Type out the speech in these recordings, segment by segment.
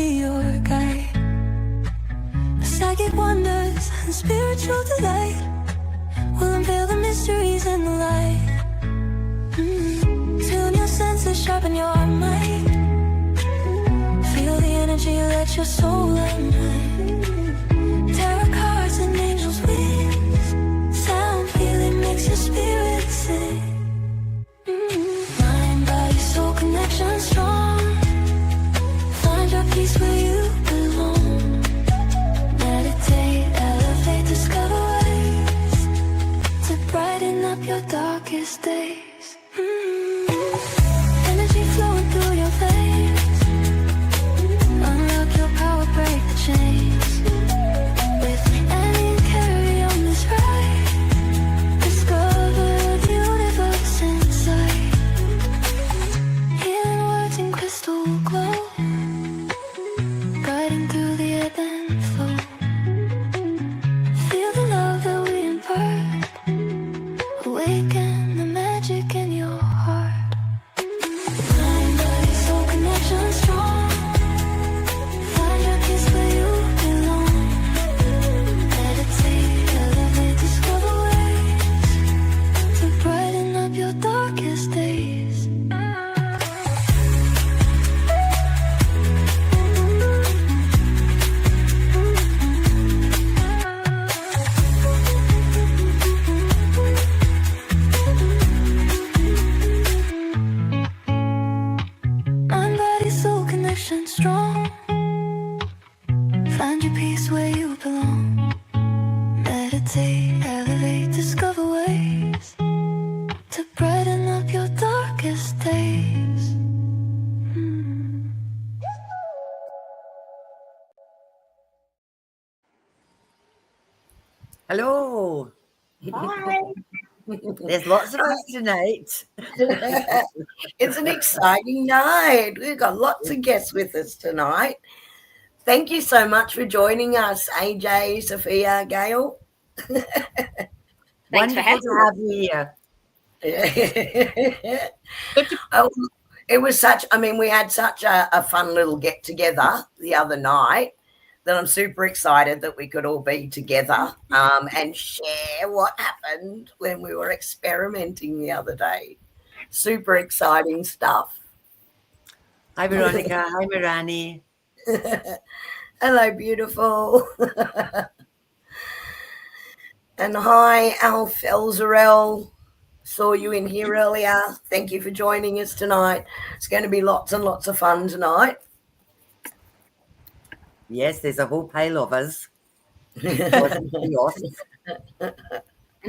be your guide. Psychic wonders and spiritual delight will unveil the mysteries in the light. Tune your senses, sharpen your mind. Feel the energy, let your soul unwind. Tarot cards and angels' wings. Sound healing makes your spirit sing. Mind, body, soul connection strong. Find your peace where you belong. Meditate, elevate, discover ways to brighten up your darkest days. Energy flowing through your veins. Unlock your power, break the chains. With Annie and Kerrie on this ride, discover the universe inside. Healing words in crystal glow, guiding through the ebb and flow. Feel the love that we impart, awaken the magic in your heart. Mind, body, soul connection strong. Find your peace where you belong. Meditate, elevate, discover ways to brighten up your darkest days. Mind, body, soul connection strong. Find your peace where you belong. Meditate, elevate, discover ways to brighten up your darkest days. Hello. Hi. There's lots of us tonight. It's an exciting night. We've got lots of guests with us tonight. Thank you so much for joining us, AJ, Sophia, Gayle. Wonderful to have you here. It was such, we had such a fun little get together the other night that I'm super excited that we could all be together and share what happened when we were experimenting the other day. Super exciting stuff. Hi, Veronica. Hi, Mirani. Hello, beautiful. And hi, Alf Elzarel. Saw you in here earlier. Thank you for joining us tonight. It's going to be lots and lots of fun tonight. Yes, there's a whole pile of us. And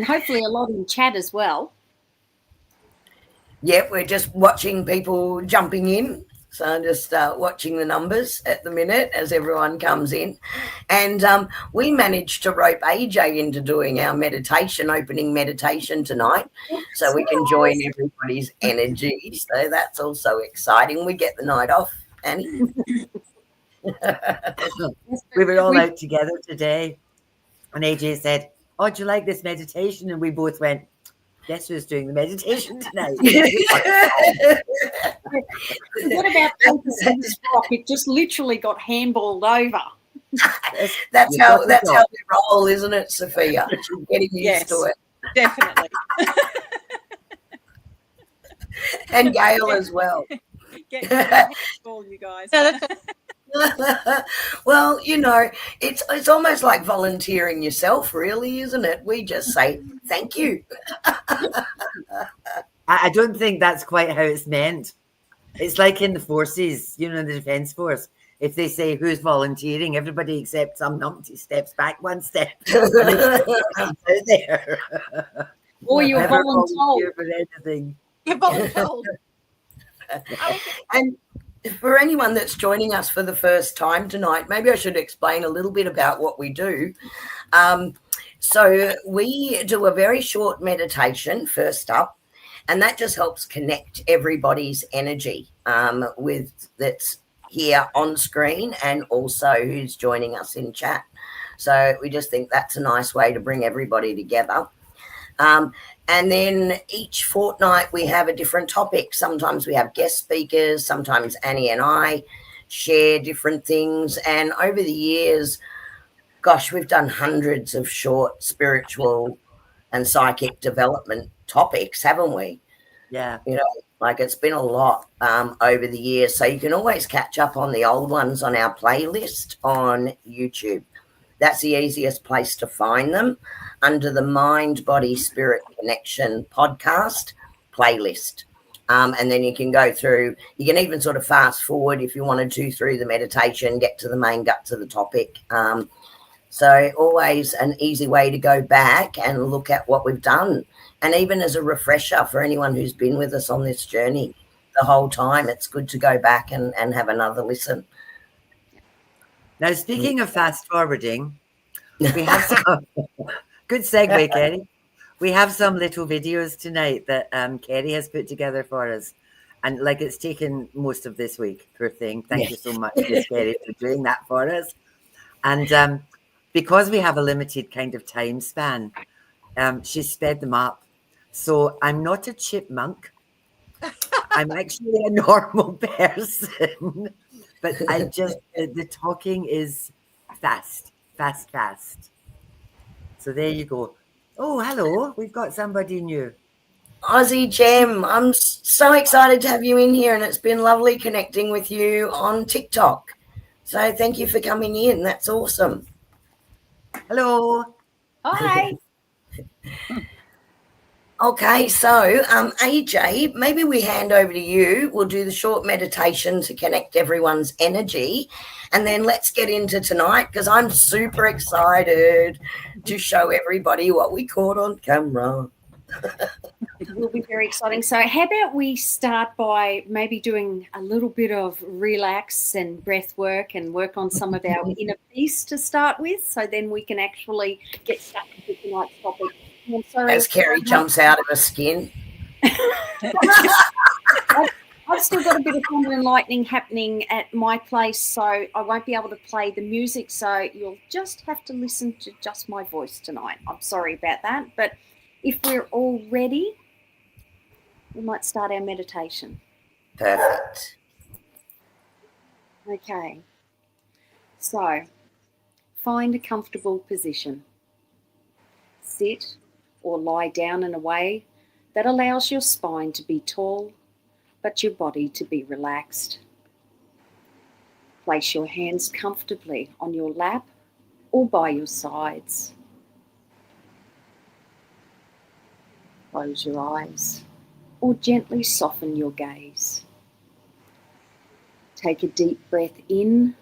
hopefully a lot in chat as well. Yep, we're just watching people jumping in. So I'm just watching the numbers at the minute as everyone comes in. And we managed to rope AJ into doing our meditation, opening meditation tonight. So we can join everybody's energy. So that's also exciting. We get the night off, Annie. We were all out together today. And AJ said, "Oh, do you like this meditation?" And we both went, "Guess who's doing the meditation tonight?" What about this rock? It just literally got handballed over. That's how we roll, isn't it, Sophia? Getting used to it. Definitely. And Gayle as well. Get all you guys. Well, it's almost like volunteering yourself, really, isn't it? We just say thank you. I don't think that's quite how it's meant. It's like in the forces, the Defence Force. If they say who's volunteering, everybody except some numpty steps back one step. There. Or you're volunteer for anything. You're voluntold. And for anyone that's joining us for the first time tonight, maybe I should explain a little bit about what we do. So we do a very short meditation first up, and that just helps connect everybody's energy with that's here on screen and also who's joining us in chat. So we just think that's a nice way to bring everybody together. And then each fortnight we have a different topic. Sometimes we have guest speakers. Sometimes Annie and I share different things. And over the years, gosh, we've done hundreds of short spiritual and psychic development topics, haven't we? Yeah. You know, like it's been a lot over the years. So you can always catch up on the old ones on our playlist on YouTube. That's the easiest place to find them, under the Mind, Body, Spirit Connection podcast playlist. And then you can go through, you can even sort of fast forward if you wanted to through the meditation, get to the main guts of the topic. So always an easy way to go back and look at what we've done. And even as a refresher for anyone who's been with us on this journey the whole time, it's good to go back and have another listen. Now, speaking of fast forwarding, we have some good segue, Kerrie. We have some little videos tonight that Kerrie has put together for us. And like it's taken most of this week, poor thing. Thank you so much, Miss Kerrie, for doing that for us. And because we have a limited kind of time span, she sped them up. So I'm not a chipmunk. I'm actually a normal person. But I just, the talking is fast. So there you go. Oh, hello. We've got somebody new. Aussie Gem, I'm so excited to have you in here, and it's been lovely connecting with you on TikTok. So thank you for coming in. That's awesome. Hello. Hi. Okay, so AJ, maybe we hand over to you. We'll do the short meditation to connect everyone's energy, and then let's get into tonight, because I'm super excited to show everybody what we caught on camera. It will be very exciting. So how about we start by maybe doing a little bit of relax and breath work and work on some of our inner peace to start with, so then we can actually get stuck into tonight's topic. I'm sorry, As Kerrie jumps out of her skin. I've still got a bit of thunder and lightning happening at my place, so I won't be able to play the music, so you'll just have to listen to just my voice tonight. I'm sorry about that, but if we're all ready, we might start our meditation. Perfect. Okay, so find a comfortable position. Sit or lie down in a way that allows your spine to be tall, but your body to be relaxed. Place your hands comfortably on your lap or by your sides. Close your eyes or gently soften your gaze. Take a deep breath in,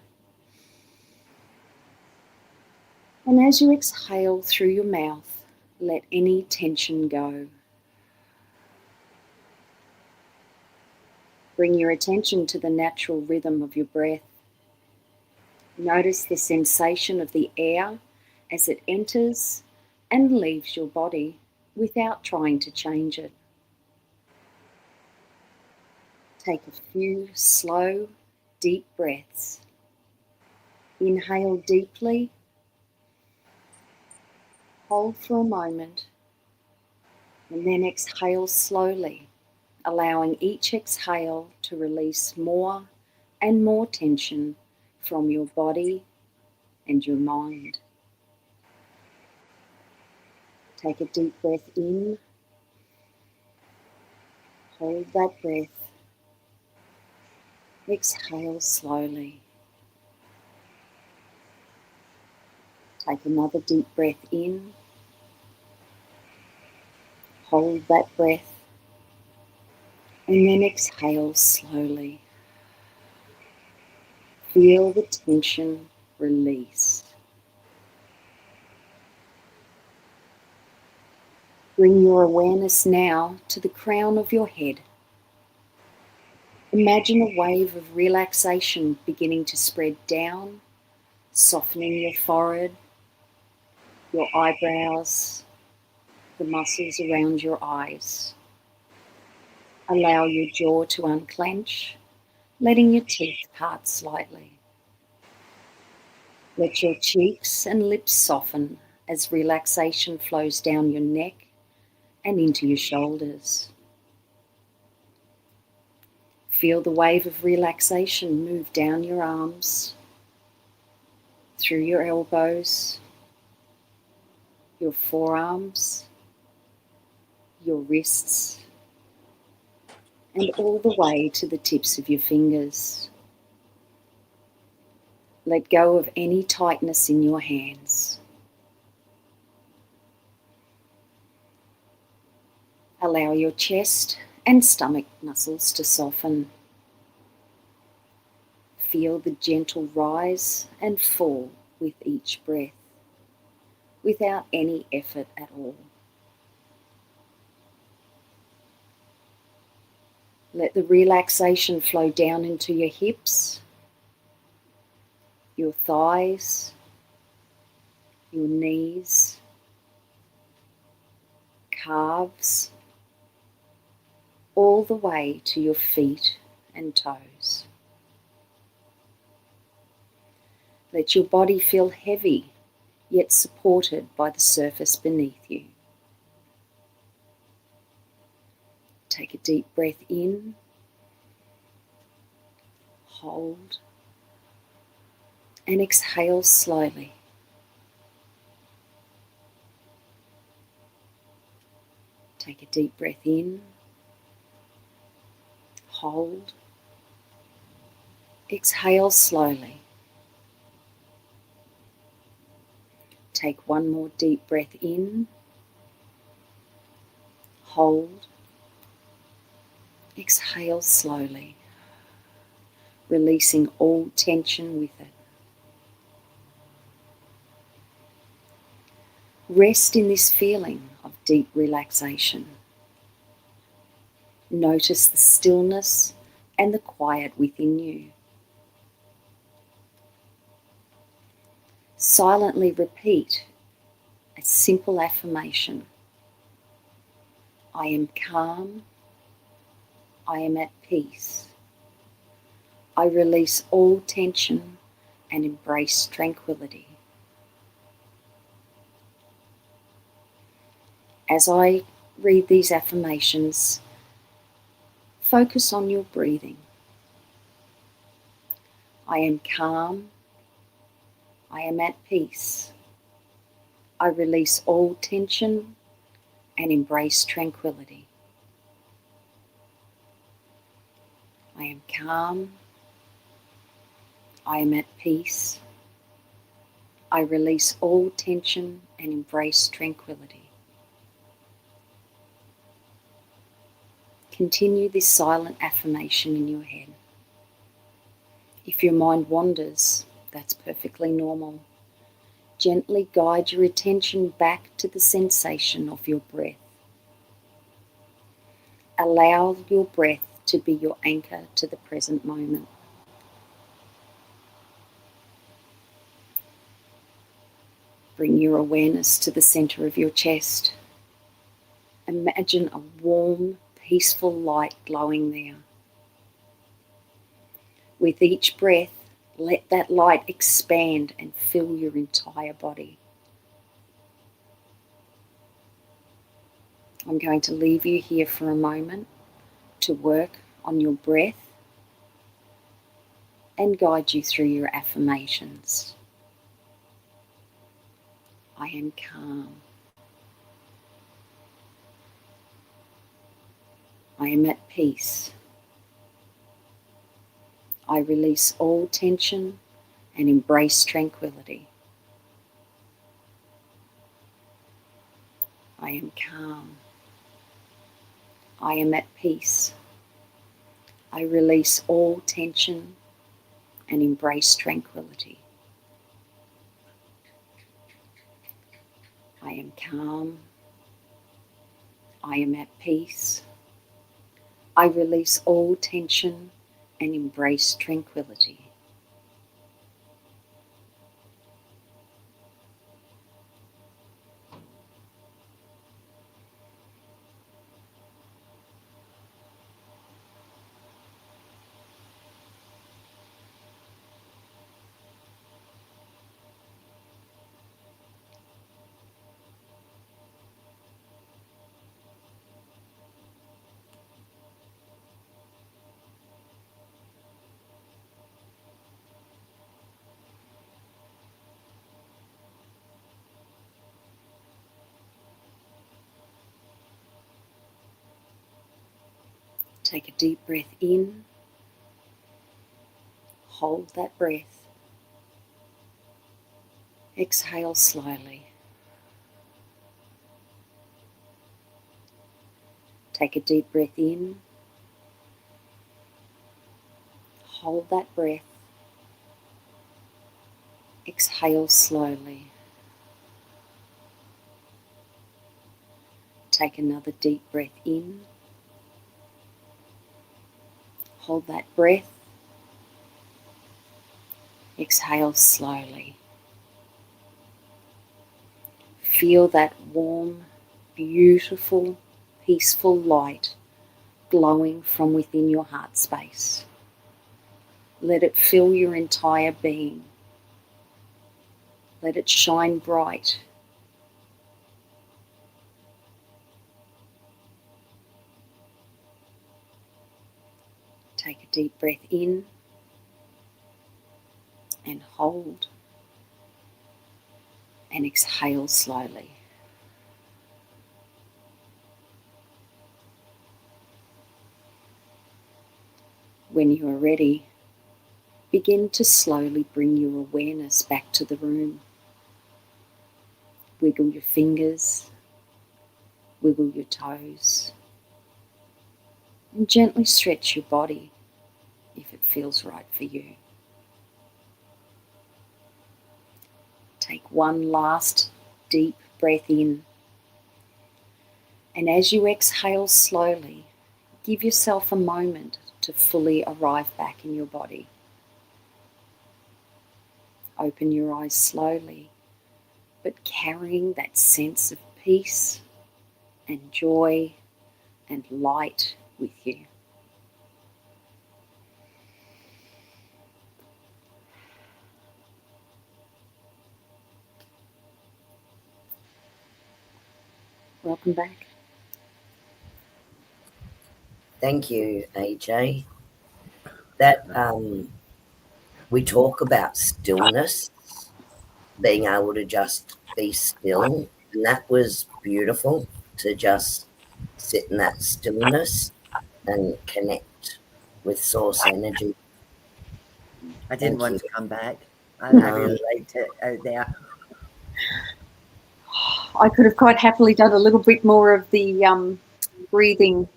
and as you exhale through your mouth, let any tension go. Bring your attention to the natural rhythm of your breath. Notice the sensation of the air as it enters and leaves your body without trying to change it. Take a few slow, deep breaths. Inhale deeply. Hold for a moment, and then exhale slowly, allowing each exhale to release more and more tension from your body and your mind. Take a deep breath in, hold that breath, exhale slowly. Take another deep breath in, hold that breath, and then exhale slowly. Feel the tension release. Bring your awareness now to the crown of your head. Imagine a wave of relaxation beginning to spread down, softening your forehead, your eyebrows, the muscles around your eyes. Allow your jaw to unclench, letting your teeth part slightly. Let your cheeks and lips soften as relaxation flows down your neck and into your shoulders. Feel the wave of relaxation move down your arms, through your elbows, your forearms, your wrists, and all the way to the tips of your fingers. Let go of any tightness in your hands. Allow your chest and stomach muscles to soften. Feel the gentle rise and fall with each breath, without any effort at all. Let the relaxation flow down into your hips, your thighs, your knees, calves, all the way to your feet and toes. Let your body feel heavy, yet supported by the surface beneath you. Take a deep breath in, hold, and exhale slowly. Take a deep breath in, hold, exhale slowly. Take one more deep breath in, hold, exhale slowly, releasing all tension with it. Rest in this feeling of deep relaxation. Notice the stillness and the quiet within you. Silently repeat a simple affirmation. I am calm. I am at peace. I release all tension and embrace tranquility. As I read these affirmations, focus on your breathing. I am calm. I am at peace. I release all tension and embrace tranquility. I am calm. I am at peace. I release all tension and embrace tranquility. Continue this silent affirmation in your head. If your mind wanders, that's perfectly normal. Gently guide your attention back to the sensation of your breath. Allow your breath to be your anchor to the present moment. Bring your awareness to the center of your chest. Imagine a warm, peaceful light glowing there. With each breath, let that light expand and fill your entire body. I'm going to leave you here for a moment to work on your breath and guide you through your affirmations. I am calm. I am at peace. I release all tension and embrace tranquility. I am calm. I am at peace. I release all tension and embrace tranquility. I am calm. I am at peace. I release all tension and embrace tranquility. Take a deep breath in. Hold that breath. Exhale slowly. Take a deep breath in. Hold that breath. Exhale slowly. Take another deep breath in. Hold that breath. Exhale slowly. Feel that warm, beautiful, peaceful light glowing from within your heart space. Let it fill your entire being. Let it shine bright. Take a deep breath in and hold and exhale slowly. When you are ready, begin to slowly bring your awareness back to the room. Wiggle your fingers, wiggle your toes, and gently stretch your body if it feels right for you. Take one last deep breath in, and as you exhale slowly, give yourself a moment to fully arrive back in your body. Open your eyes slowly, but carrying that sense of peace and joy and light with you. Welcome back. Thank you, AJ. That we talk about stillness, being able to just be still, and that was beautiful to just sit in that stillness and connect with source energy. I didn't Thank want you. to come back. I No. really liked it out there. I could have quite happily done a little bit more of the breathing,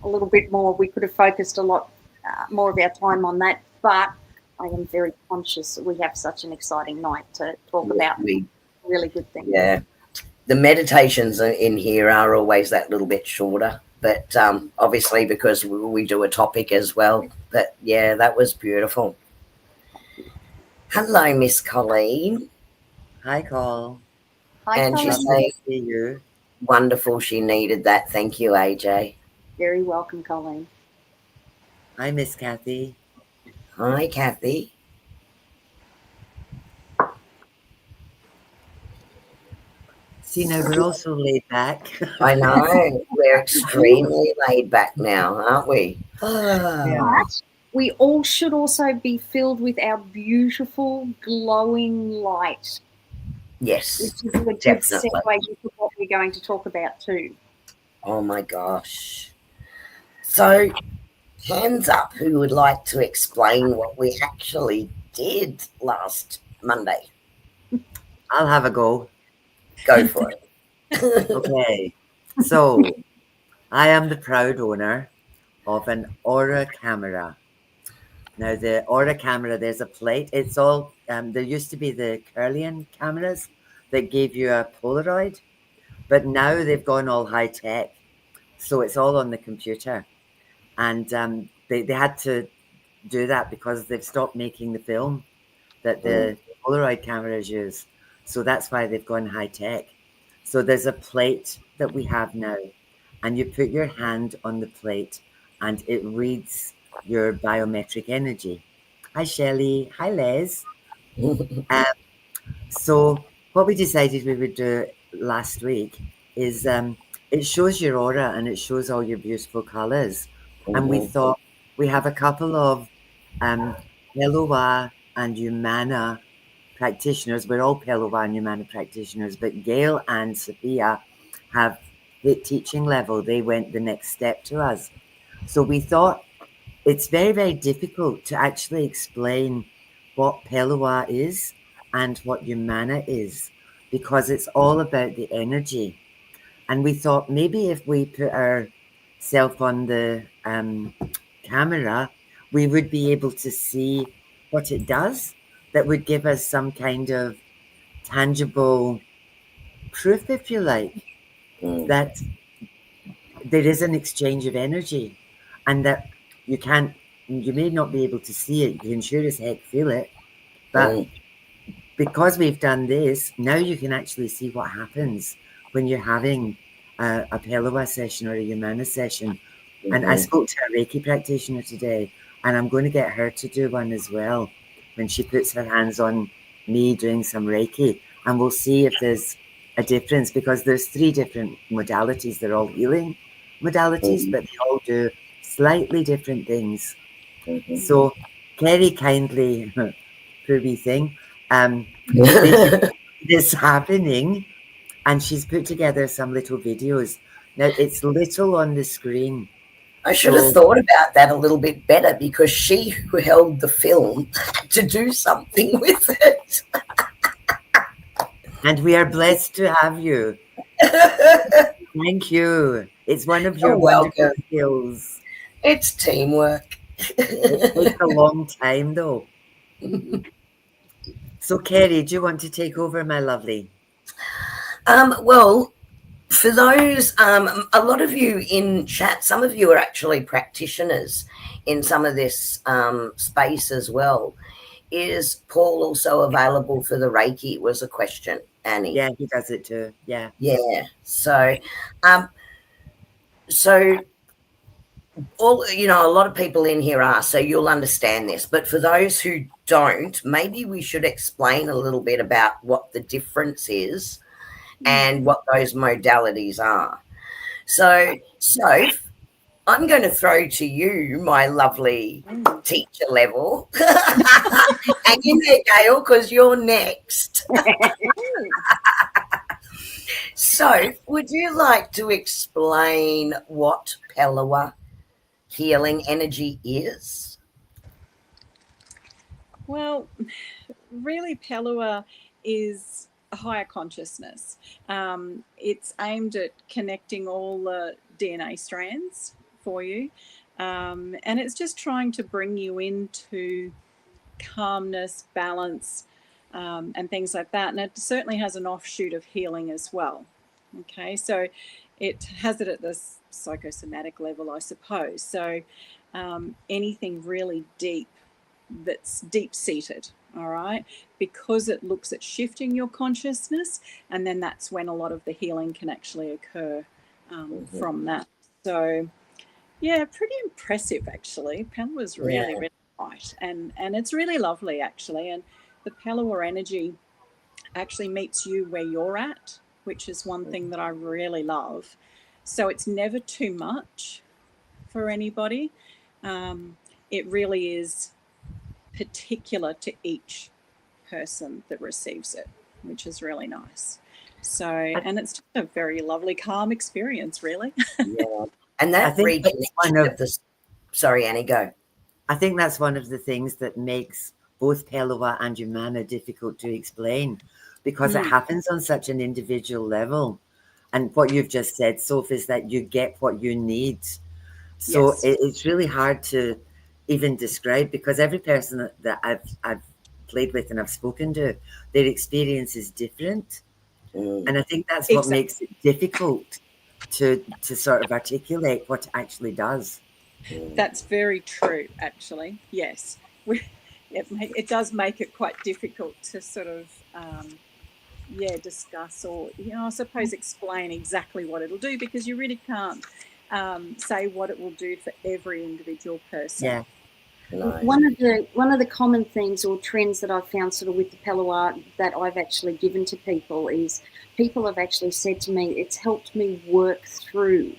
a little bit more. We could have focused a lot more of our time on that, but I am very conscious that we have such an exciting night to talk about really good things. Yeah. The meditations in here are always that little bit shorter, but obviously because we do a topic as well. But yeah, that was beautiful. Hello, Miss Colleen. Hi, Cole. Hi, And Colleen. she's Lovely saying, to see you. wonderful, she needed that. Thank you, AJ. Very welcome, Colleen. Hi, Miss Kathy. Hi, Kathy. See, now we're all so laid back. I know. We're extremely laid back now, aren't we? Yeah. But we all should also be filled with our beautiful, glowing light. Yes, Which is a good definitely. segue into what we're going to talk about too. Oh my gosh. So, hands up who would like to explain what we actually did last Monday. I'll have a go. Go for it. Okay. So, I am the proud owner of an Aura camera. Now, the Aura camera, there's a plate. It's all, there used to be the Kerrie cameras that gave you a Polaroid, but now they've gone all high tech. So it's all on the computer. And they had to do that because they've stopped making the film that the Polaroid cameras use. So that's why they've gone high tech. So there's a plate that we have now, and you put your hand on the plate and it reads your biometric energy. Hi, Shelley. Hi, Les. So what we decided we would do last week is it shows your aura and it shows all your beautiful colors. And we thought we have a couple of Pellowah and Umana practitioners. We're all Pellowah and Umana practitioners, but Gayle and Sophia have the teaching level. They went the next step to us. So we thought it's very, very difficult to actually explain what Pellowah is and what Umana is, because it's all about the energy. And we thought maybe if we put ourselves on the camera, we would be able to see what it does. That would give us some kind of tangible proof, if you like, that there is an exchange of energy, and that you may not be able to see it, you can sure as heck feel it, but because we've done this, now you can actually see what happens when you're having a Pellowah session or a Umana session. And I spoke to a Reiki practitioner today, and I'm going to get her to do one as well when she puts her hands on me doing some Reiki, and we'll see if there's a difference, because there's 3 different modalities. They're all healing modalities, but they all do slightly different things. So Kerrie kindly, poor wee thing, this happening, and she's put together some little videos. Now it's little on the screen. I should have thought about that a little bit better, because she who held the film had to do something with it. And we are blessed to have you. Thank you. It's one of your You're wonderful welcome. skills. It's teamwork. It takes a long time, though. So, Kerrie, do you want to take over, my lovely? Well, for those, a lot of you in chat, some of you are actually practitioners in some of this space as well. Is Paul also available for the Reiki, was a question, Annie. Yeah, he does it too. Yeah. Yeah. So all, you know, a lot of people in here are, so you'll understand this. But for those who don't, maybe we should explain a little bit about what the difference is and what those modalities are. So, Soph, I'm going to throw to you, my lovely teacher level. And you there, Gayle, because you're next. So, would you like to explain what Pellowah healing energy is? Well, really, Pellowah is a higher consciousness. It's aimed at connecting all the DNA strands for you, and it's just trying to bring you into calmness, balance, and things like that. And it certainly has an offshoot of healing as well. Okay, so it has it at the psychosomatic level, I suppose. So anything really deep that's deep-seated, all right, because it looks at shifting your consciousness, and then that's when a lot of the healing can actually occur from that. So yeah, pretty impressive actually. Pellowah's really, really light, and it's really lovely actually. And the Pellowah energy actually meets you where you're at, which is one thing that I really love. So it's never too much for anybody. It really is particular to each person that receives it, which is really nice. So, and it's just a very lovely, calm experience, really. Yeah. And that reconnection of the... Sorry, Annie, go. I think that's one of the things that makes both Pellowah and Umana difficult to explain, because it happens on such an individual level. And what you've just said, Soph, is that you get what you need. So it's really hard to even describe, because every person that I've played with and I've spoken to, their experience is different. And I think that's what makes it difficult to sort of articulate what it actually does. That's very true, actually. Yes. It does make it quite difficult to sort of, discuss or, I suppose explain exactly what it'll do, because you really can't say what it will do for every individual person. Yeah. Nice. One of the common things or trends that I've found sort of with the Pellowah that I've actually given to people is people have actually said to me, it's helped me work through,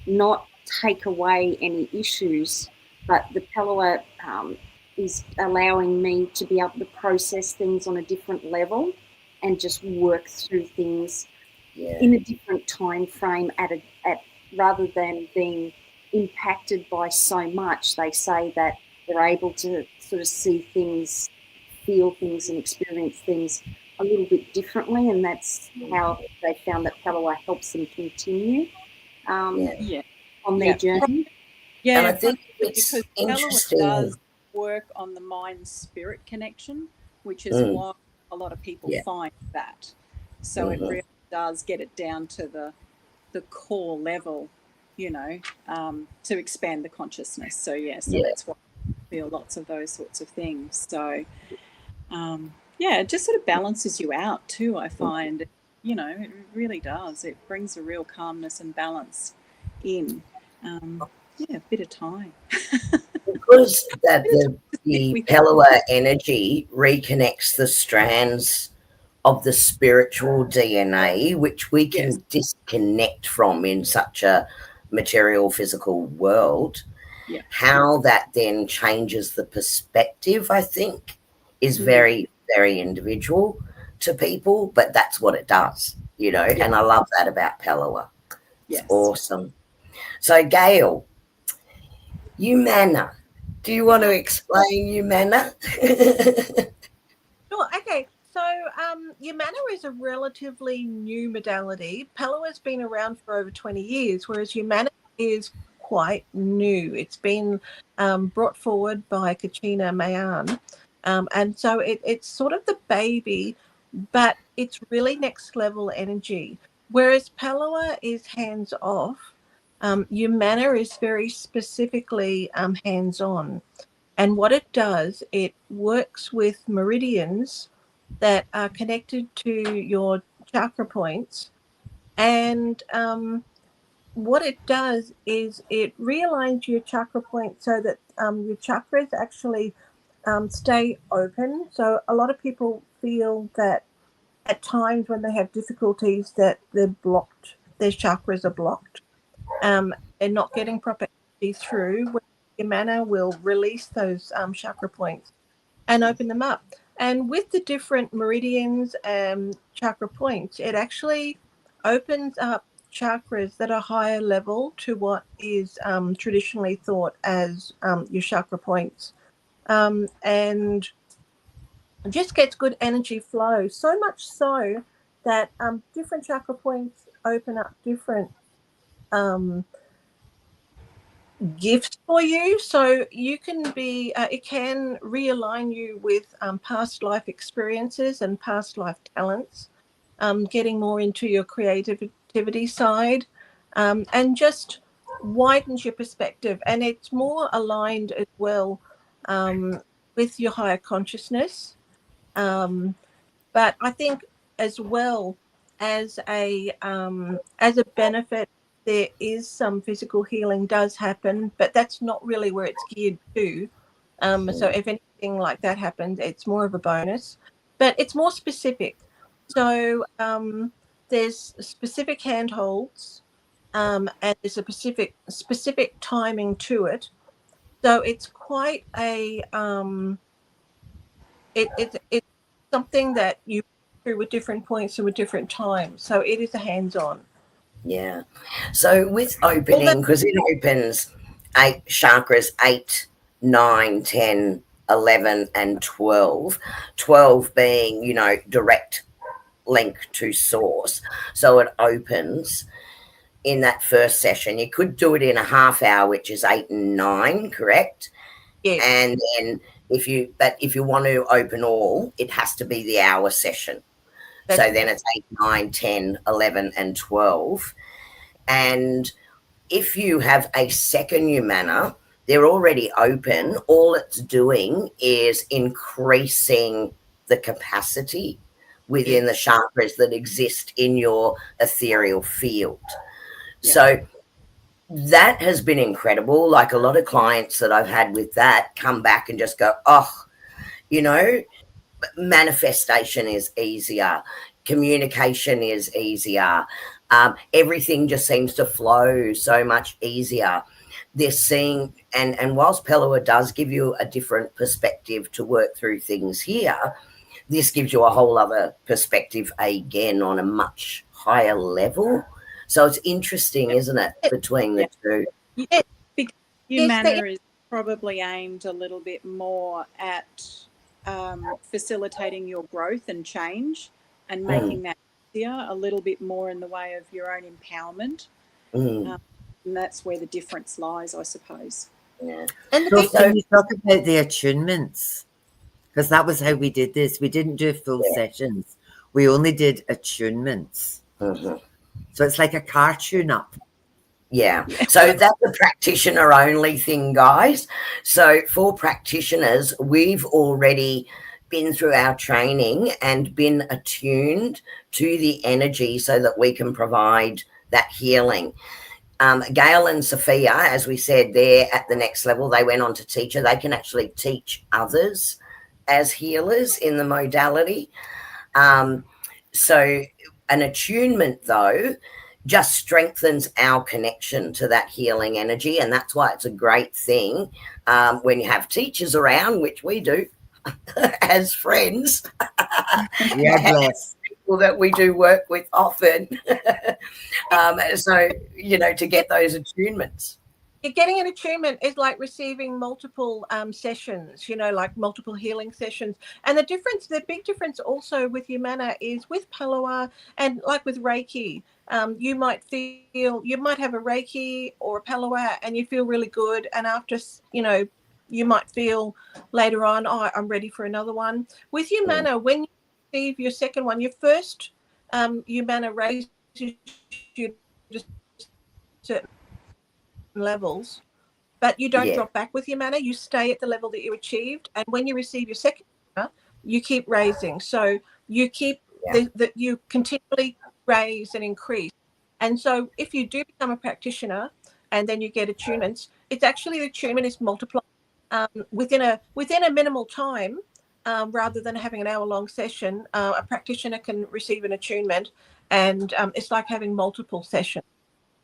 not take away any issues, but the Pellowah is allowing me to be able to process things on a different level and just work through things in a different time frame at rather than being impacted by so much, they say that they're able to sort of see things, feel things and experience things a little bit differently, and that's how they found that Pellowah helps them continue on their journey. Yeah, And I think it's because interesting. Pellowah does work on the mind-spirit connection, which is why a lot of people find that. So it really does get it down to the core level, you know, to expand the consciousness. So that's why I feel lots of those sorts of things. So it just sort of balances you out too, I find. You know, it really does. It brings a real calmness and balance in. A bit of time. Because the Pellowah energy reconnects the strands of the spiritual DNA, which we can disconnect from in such a material, physical world. Yeah. How that then changes the perspective, I think, is very, very individual to people, but that's what it does, you know, and I love that about Pellowah. It's awesome. So, Gayle, Umana. Do you want to explain Umana? Sure. Okay. So Umana is a relatively new modality. Pellowah's been around for over 20 years, whereas Umana is quite new. It's been brought forward by Katrina Mayan. And so it's sort of the baby, but it's really next level energy. Whereas Pellowah is hands off, Umana is very specifically hands on. And what it does, it works with meridians that are connected to your chakra points. And what it does is it realigns your chakra points so that your chakras actually stay open. So a lot of people feel that at times when they have difficulties that they're blocked, their chakras are blocked. They're not getting proper energy through. Umana will release those chakra points and open them up. And with the different meridians and chakra points, it actually opens up chakras that are higher level to what is traditionally thought as your chakra points. And just gets good energy flow, so much so that different chakra points open up different gifts for you. So you can be it can realign you with past life experiences and past life talents, getting more into your creativity side, and just widens your perspective, and it's more aligned as well with your higher consciousness. But I think as well as a benefit, there is some physical healing does happen, but that's not really where it's geared to. So if anything like that happens, it's more of a bonus, but it's more specific. So there's specific handholds, and there's a specific timing to it. So it's quite a it's something that you through with different points and with different times. So it is a hands-on. Yeah. So with opening, because it opens 8 chakras, 8, 9, 10, 11, and 12. 12 being, you know, direct link to source. So it opens in that first session. You could do it in a half hour, which is 8 and 9, correct? Yes. And then if you want to open all, it has to be the hour session. So then it's 8, 9, 10, 11, and 12. And if you have a second Umana, they're already open. All it's doing is increasing the capacity within the chakras that exist in your ethereal field. Yeah. So that has been incredible. Like a lot of clients that I've had with that come back and just go, oh, you know, manifestation is easier. Communication is easier. Everything just seems to flow so much easier. They're seeing, and whilst Pellowah does give you a different perspective to work through things here, this gives you a whole other perspective again on a much higher level. So it's interesting, isn't it, between the two? Yeah, Umana is probably aimed a little bit more at facilitating your growth and change and making that easier, a little bit more in the way of your own empowerment. And that's where the difference lies, I suppose. Yeah. And So can you talk about the attunements? Because that was how we did this. We didn't do full sessions. We only did attunements. So it's like a car tune-up. Yeah. So that's a practitioner-only thing, guys. So for practitioners, we've already been through our training and been attuned to the energy so that we can provide that healing. Gayle and Sophia, as we said, they're at the next level. They went on to teacher. They can actually teach others as healers in the modality. So an attunement, though, just strengthens our connection to that healing energy. And that's why it's a great thing when you have teachers around, which we do as friends. Yeah, bless. People that we do work with often. So, you know, to get those attunements. Getting an attunement is like receiving multiple sessions, you know, like multiple healing sessions. And the big difference also with Umana is with Pellowah and like with Reiki, you might have a Reiki or a Pellowah and you feel really good. And after, you know, you might feel later on, oh, I'm ready for another one. With Umana, when you receive your second one, your first Umana raises you to certain levels, but you don't drop back with your mana. You stay at the level that you achieved, and when you receive your second mana, you keep raising. So you keep that you continually raise and increase. And so if you do become a practitioner and then you get attunements, it's actually the attunement is multiplied within a minimal time. Rather than having an hour-long session, a practitioner can receive an attunement, and it's like having multiple sessions.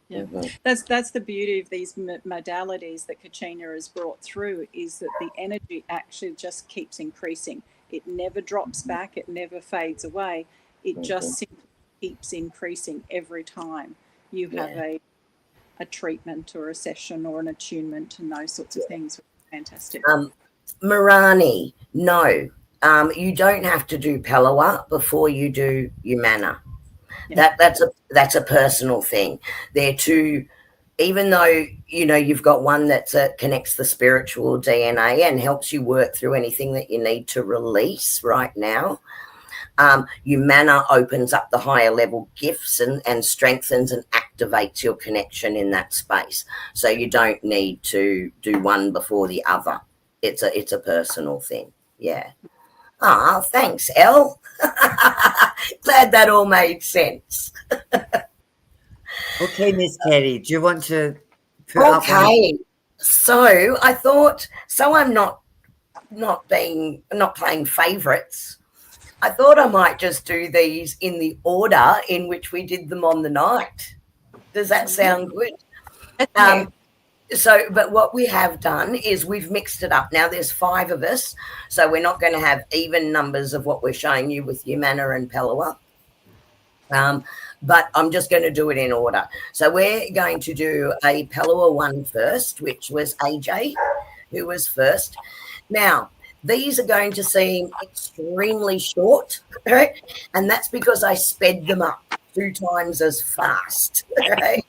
Yeah, that's the beauty of these modalities that Kachina has brought through, is that the energy actually just keeps increasing. It never drops back. It never fades away. It just simply keeps increasing every time you have a treatment or a session or an attunement and those sorts of things. Fantastic. Marani, no, you don't have to do Pellowah before you do Umana. Yeah. That's a personal thing. They're two, even though, you know, you've got one that connects the spiritual DNA and helps you work through anything that you need to release right now. Umana opens up the higher level gifts and strengthens and activates your connection in that space. So you don't need to do one before the other. It's a personal thing. Yeah. Ah, thanks, Elle. Glad that all made sense. Okay, Miss Kerrie, do you want to put up? Okay. So I thought, so I'm not playing favourites. I thought I might just do these in the order in which we did them on the night. Does that sound good? So, but what we have done is we've mixed it up. Now there's 5 of us, so we're not going to have even numbers of what we're showing you with Umana and Pellowah. But I'm just going to do it in order. So we're going to do a Pellowah one first, which was AJ, who was first. Now, these are going to seem extremely short, right? And that's because I sped them up 2 times as fast, right?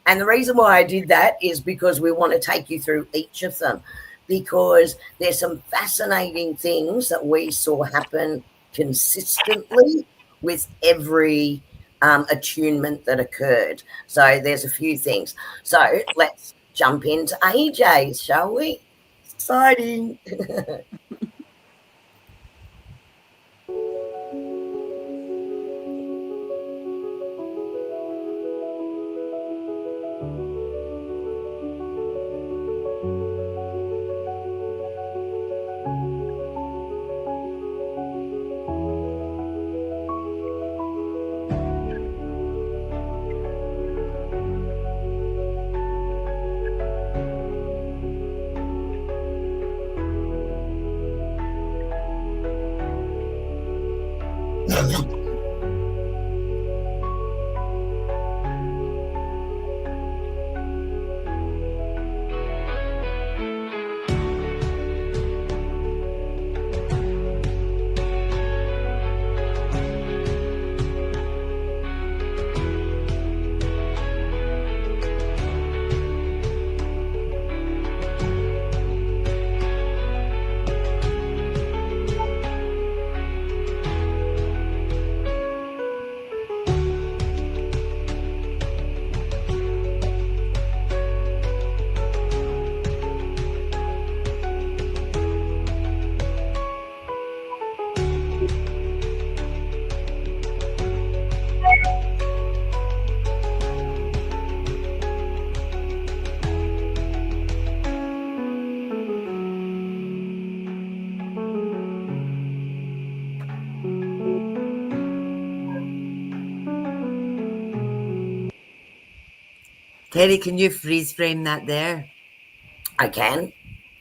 And the reason why I did that is because we want to take you through each of them, because there's some fascinating things that we saw happen consistently with every attunement that occurred. So there's a few things. So let's jump into AJ's, shall we? Exciting. Kerrie, can you freeze frame that there? I can.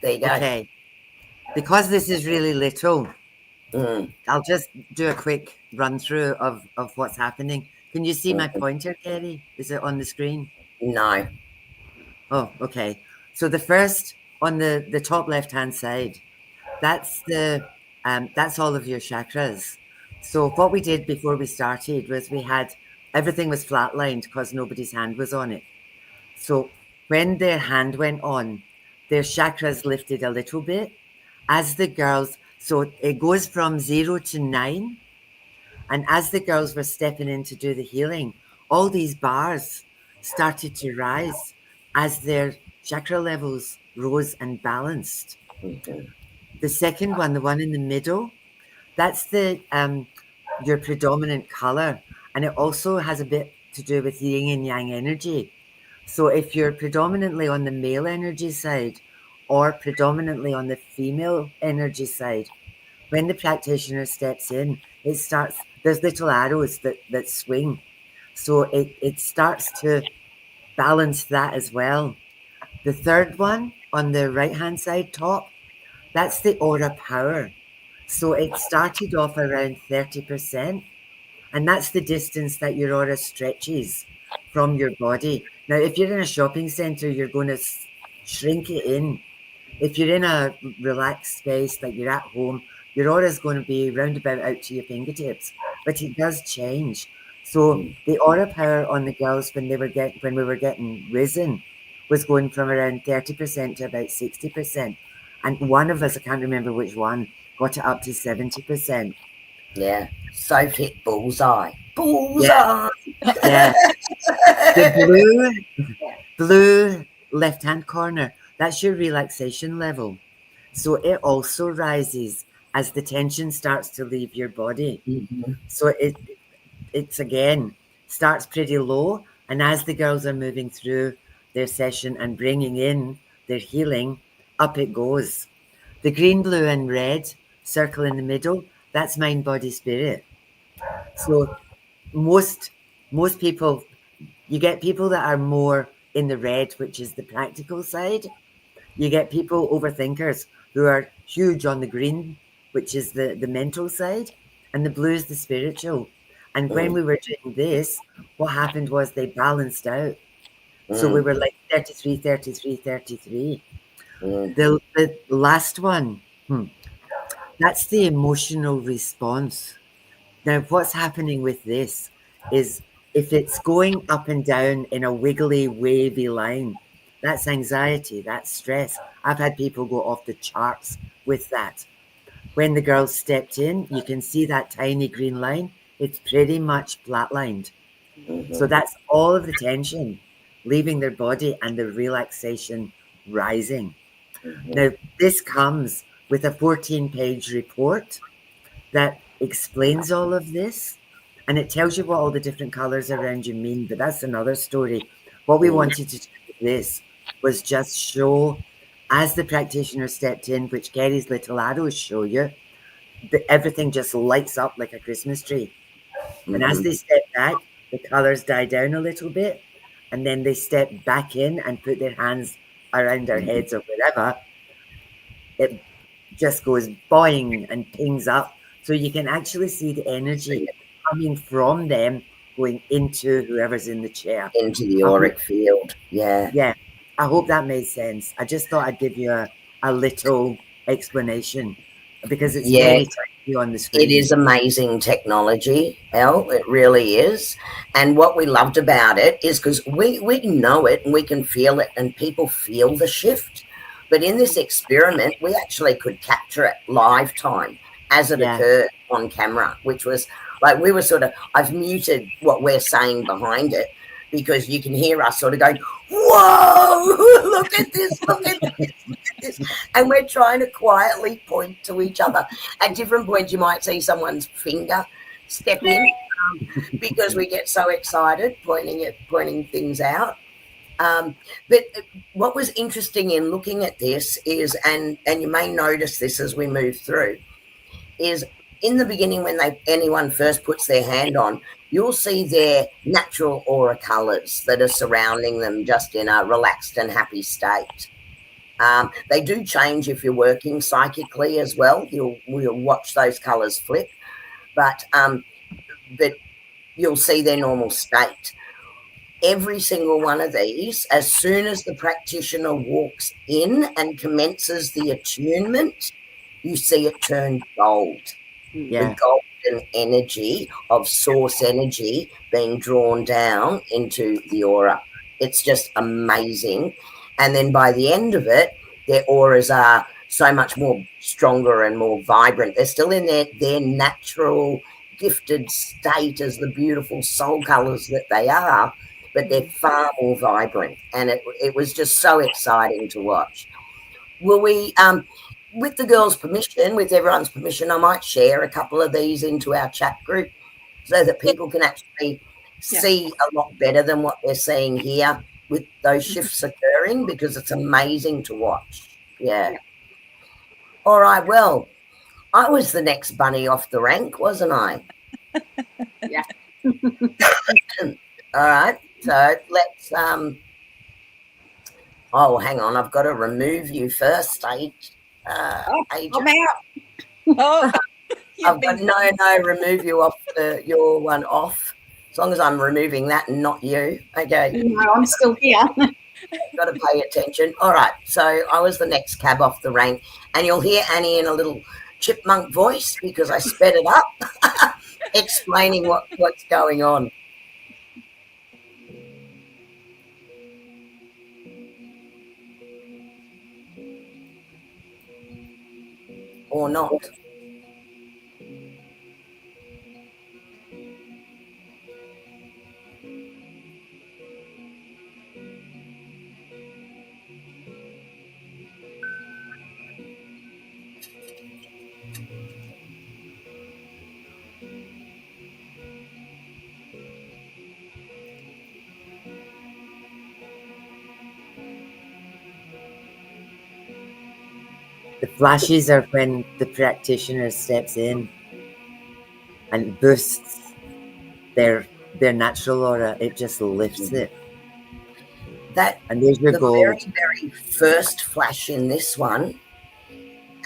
There you go. Okay. Because this is really little, I'll just do a quick run through of what's happening. Can you see my pointer, Kerrie? Is it on the screen? No. Oh, okay. So the first on the top left-hand side, that's all of your chakras. So what we did before we started was everything was flatlined because nobody's hand was on it. So when their hand went on, their chakras lifted a little bit as the girls. So it goes from 0 to 9. And as the girls were stepping in to do the healing, all these bars started to rise as their chakra levels rose and balanced. The second one, the one in the middle, that's your predominant color. And it also has a bit to do with yin and yang energy. So if you're predominantly on the male energy side or predominantly on the female energy side, when the practitioner steps in, there's little arrows that swing. So it starts to balance that as well. The third one on the right-hand side top, that's the aura power. So it started off around 30%, and that's the distance that your aura stretches from your body. Now, if you're in a shopping centre, you're going to shrink it in. If you're in a relaxed space, like you're at home, your aura is going to be roundabout out to your fingertips, but it does change. So the aura power on the girls when we were getting risen was going from around 30% to about 60%. And one of us, I can't remember which one, got it up to 70%. Yeah. Sophia hit bullseye. Bullseye. Yeah. The blue left-hand corner, that's your relaxation level. So it also rises as the tension starts to leave your body. So it's again starts pretty low, and as the girls are moving through their session and bringing in their healing, up it goes. The green, blue, and red circle in the middle, that's mind, body, spirit. So most people, you get people that are more in the red, which is the practical side. You get people, overthinkers, who are huge on the green, which is the mental side, and the blue is the spiritual. And when we were doing this, what happened was they balanced out. So we were like 33, 33, 33. The last one, that's the emotional response. Now, what's happening with this is if it's going up and down in a wiggly, wavy line, that's anxiety, that's stress. I've had people go off the charts with that. When the girls stepped in, you can see that tiny green line. It's pretty much flatlined. So that's all of the tension leaving their body and the relaxation rising. Now, this comes with a 14-page report that explains all of this, and it tells you what all the different colors around you mean, but that's another story. What we wanted to do with this was just show, as the practitioner stepped in, which Kerrie's little arrows show you, that everything just lights up like a Christmas tree. And as they step back, the colors die down a little bit, and then they step back in and put their hands around their heads or wherever. It just goes boing and pings up. So you can actually see the energy coming from them going into whoever's in the chair. Into the auric field. Yeah. Yeah. I hope that made sense. I just thought I'd give you a little explanation because it's very tiny on the screen. It is amazing technology, Elle. It really is. And what we loved about it is because we know it and we can feel it and people feel the shift. But in this experiment, we actually could capture it live time as it occurred on camera, which was like we were sort of, I've muted what we're saying behind it because you can hear us sort of going, whoa, look at this, look at this, look at this. And we're trying to quietly point to each other. At different points, you might see someone's finger step in because we get so excited pointing things out. But what was interesting in looking at this is, and you may notice this as we move through, is in the beginning, when anyone first puts their hand on, you'll see their natural aura colours that are surrounding them just in a relaxed and happy state. They do change if you're working psychically as well. You'll watch those colours flip, but you'll see their normal state. Every single one of these, as soon as the practitioner walks in and commences the attunement, you see it turn gold. Yeah. The golden energy of source energy being drawn down into the aura. It's just amazing. And then by the end of it, their auras are so much more stronger and more vibrant. They're still in their natural gifted state as the beautiful soul colours that they are, but they're far more vibrant. And it was just so exciting to watch. Will we, with the girls' permission, with everyone's permission, I might share a couple of these into our chat group so that people can actually see a lot better than what they're seeing here with those shifts occurring, because it's amazing to watch. Yeah. All right, well, I was the next bunny off the rank, wasn't I? Yeah. All right, so let's oh, hang on, I've got to remove you first, Agent. I'm out. Oh, I've got remove you off your one off. As long as I'm removing that and not you. Okay. No, I'm still here. Got to pay attention. All right, so I was the next cab off the rank, and you'll hear Annie in a little chipmunk voice because I sped it up, explaining what's going on. Or not. The flashes are when the practitioner steps in and boosts their natural aura. It just lifts it. And there's your gold. Very, very first flash in this one,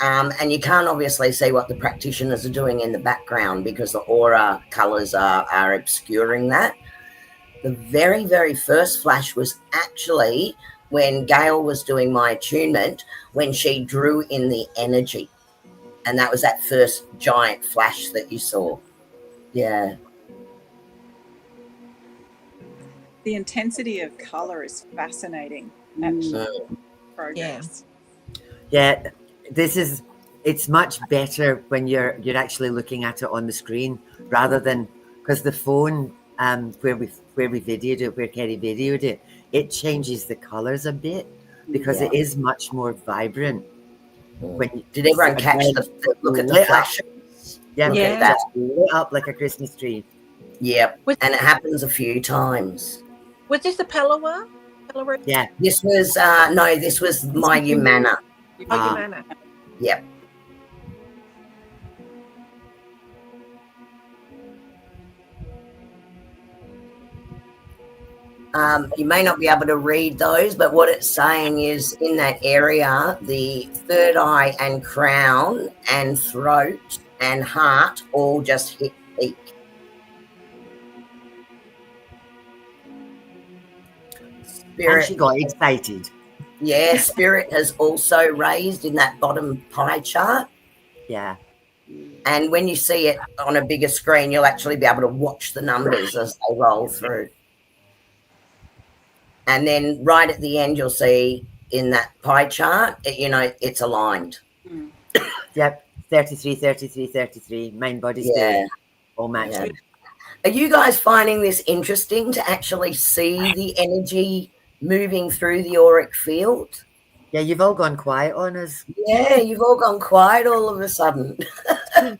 and you can't obviously see what the practitioners are doing in the background because the aura colours are obscuring that. The very, very first flash was actually when Gayle was doing my attunement, when she drew in the energy. And that was that first giant flash that you saw. Yeah. the intensity of color is fascinating. Actually, progress. Yeah, it's much better when you're actually looking at it on the screen rather than, because the phone where we videoed it, where Kerrie videoed it, it changes the colors a bit because it is much more vibrant. Did everyone catch the look at the flashes? Yeah, that lit up like a Christmas tree. Yep, and it happens a few times. Was this the Pellowah? Yeah. This was no, this was my Umana. Umana. Yep. You may not be able to read those, but what it's saying is in that area, the third eye and crown and throat and heart all just hit peak. Spirit, and she got excited. Yeah, spirit has also raised in that bottom pie chart. Yeah. And when you see it on a bigger screen, you'll actually be able to watch the numbers as they roll through. And then right at the end, you'll see in that pie chart, it's aligned. Yep, 33, 33, 33, mind, body, spirit, all matching. Yeah. Are you guys finding this interesting to actually see the energy moving through the auric field? Yeah, you've all gone quiet on us. Yeah, you've all gone quiet all of a sudden.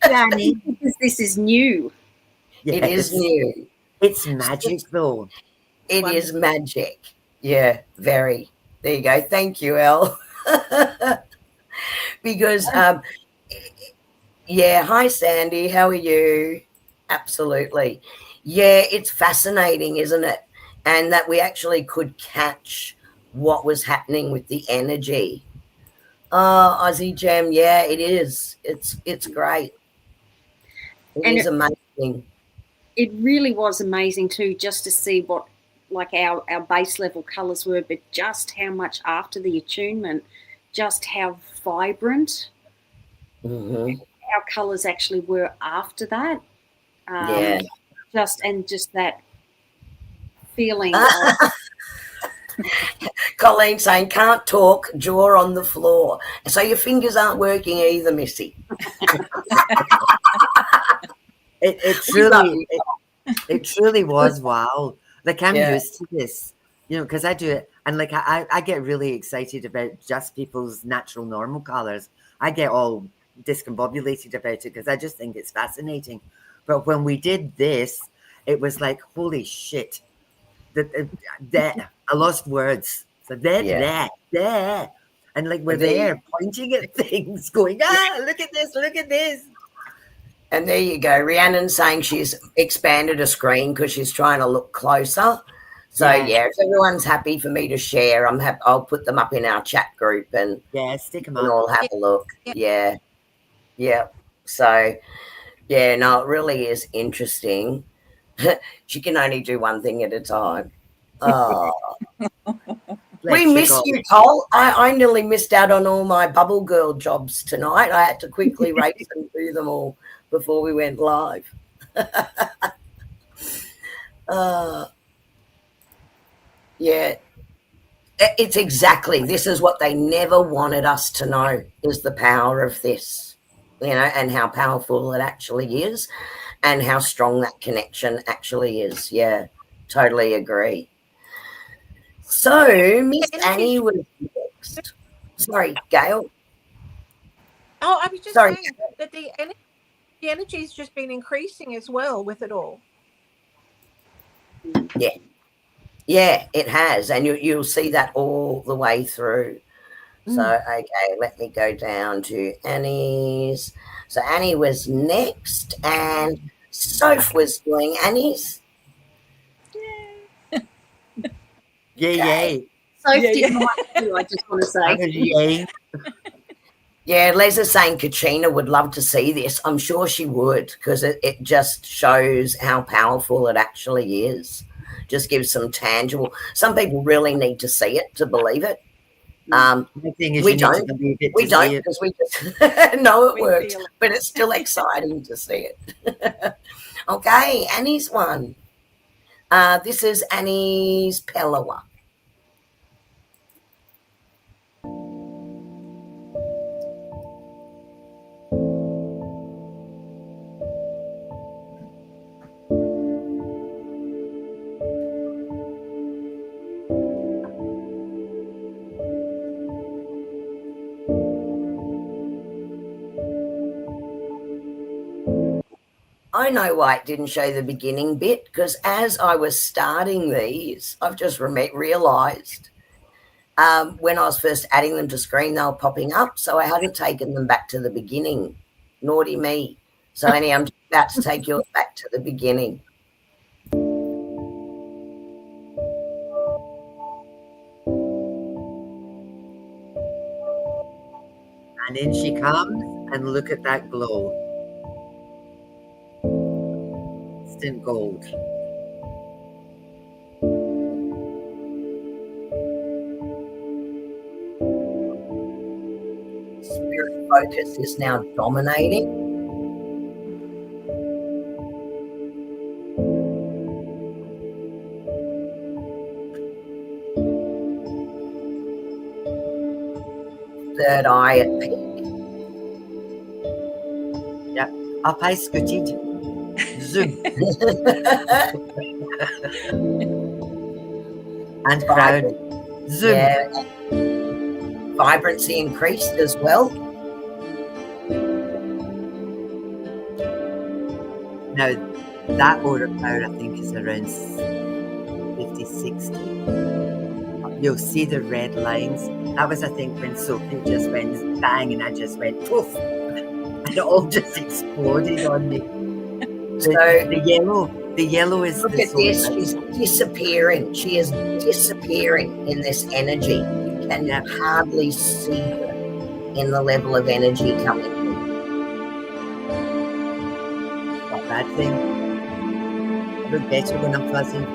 Danny, because this is new. Yes. It is new. It's magic, though. It is magic. Yeah, very. There you go. Thank you, Elle. Because Yeah, hi Sandy, how are you? Absolutely. Yeah, it's fascinating, isn't it? And that we actually could catch what was happening with the energy. Oh, Aussie Gem, yeah, it is. It's great. It And is amazing. it really was amazing too, just to see what like our base level colours were, but just how much after the attunement, just how vibrant Mm-hmm. our colours actually were after that. Yeah. Just that feeling of Colleen saying, can't talk, jaw on the floor. So your fingers aren't working either, Missy. It truly was wow. Like I'm Yeah. used to this, because I do it, and like I get really excited about just people's natural normal colors. I get all discombobulated about it because I just think it's fascinating. But when we did this, it was like holy shit. That I lost words. So there, and like we're there pointing at things, going look at this, look at this. And there you go. Rhiannon's saying she's expanded a screen because she's trying to look closer. So yeah, if everyone's happy for me to share, I'm happy. I'll put them up in our chat group and Stick them and up. all have a look. Yeah. So yeah, no, it really is interesting. She can only do one thing at a time. Oh, we miss you, Cole. I nearly missed out on all my bubble girl jobs tonight. I had to quickly race and do them all before we went live. Yeah, it's exactly, this is what they never wanted us to know, is the power of this, and how powerful it actually is and how strong that connection actually is. Yeah, totally agree. So Miss Annie was next. Sorry, Gayle. Oh, I was just Sorry. saying that the energy's just been increasing as well with it all. Yeah, it has, and you'll see that all the way through. So, okay, let me go down to Annie's. So Annie was next, and Soph was doing Annie's. Yay. Soph did mine too, I just want to say. Yay. Yeah, Les is saying Katrina would love to see this. I'm sure she would, because it just shows how powerful it actually is. Just gives some tangible. Some people really need to see it to believe it. We don't because we just know it works, but it's still exciting to see it. Okay, Annie's one. This is Annie's Pellowah. I know why it didn't show the beginning bit, because as I was starting these, I've just realised when I was first adding them to screen, they were popping up, so I hadn't taken them back to the beginning. Naughty me. So Annie, I'm just about to take yours back to the beginning. And in she comes, and look at that glow. Instant gold. Spirit focus is now dominating. Third eye at peak. Yep. Up I scooted. Zoom. And crown. Zoom. Yeah. Vibrancy increased as well. Now, that aura power, I think, is around 50, 60. You'll see the red lines. That was, I think, when Sophia just went bang and I just went poof. it all just exploded on me. So The yellow is look the at soul. this. She's disappearing. She is disappearing in this energy. You can hardly see her in the level of energy coming in. Not a bad thing. I look better when I'm fuzzy.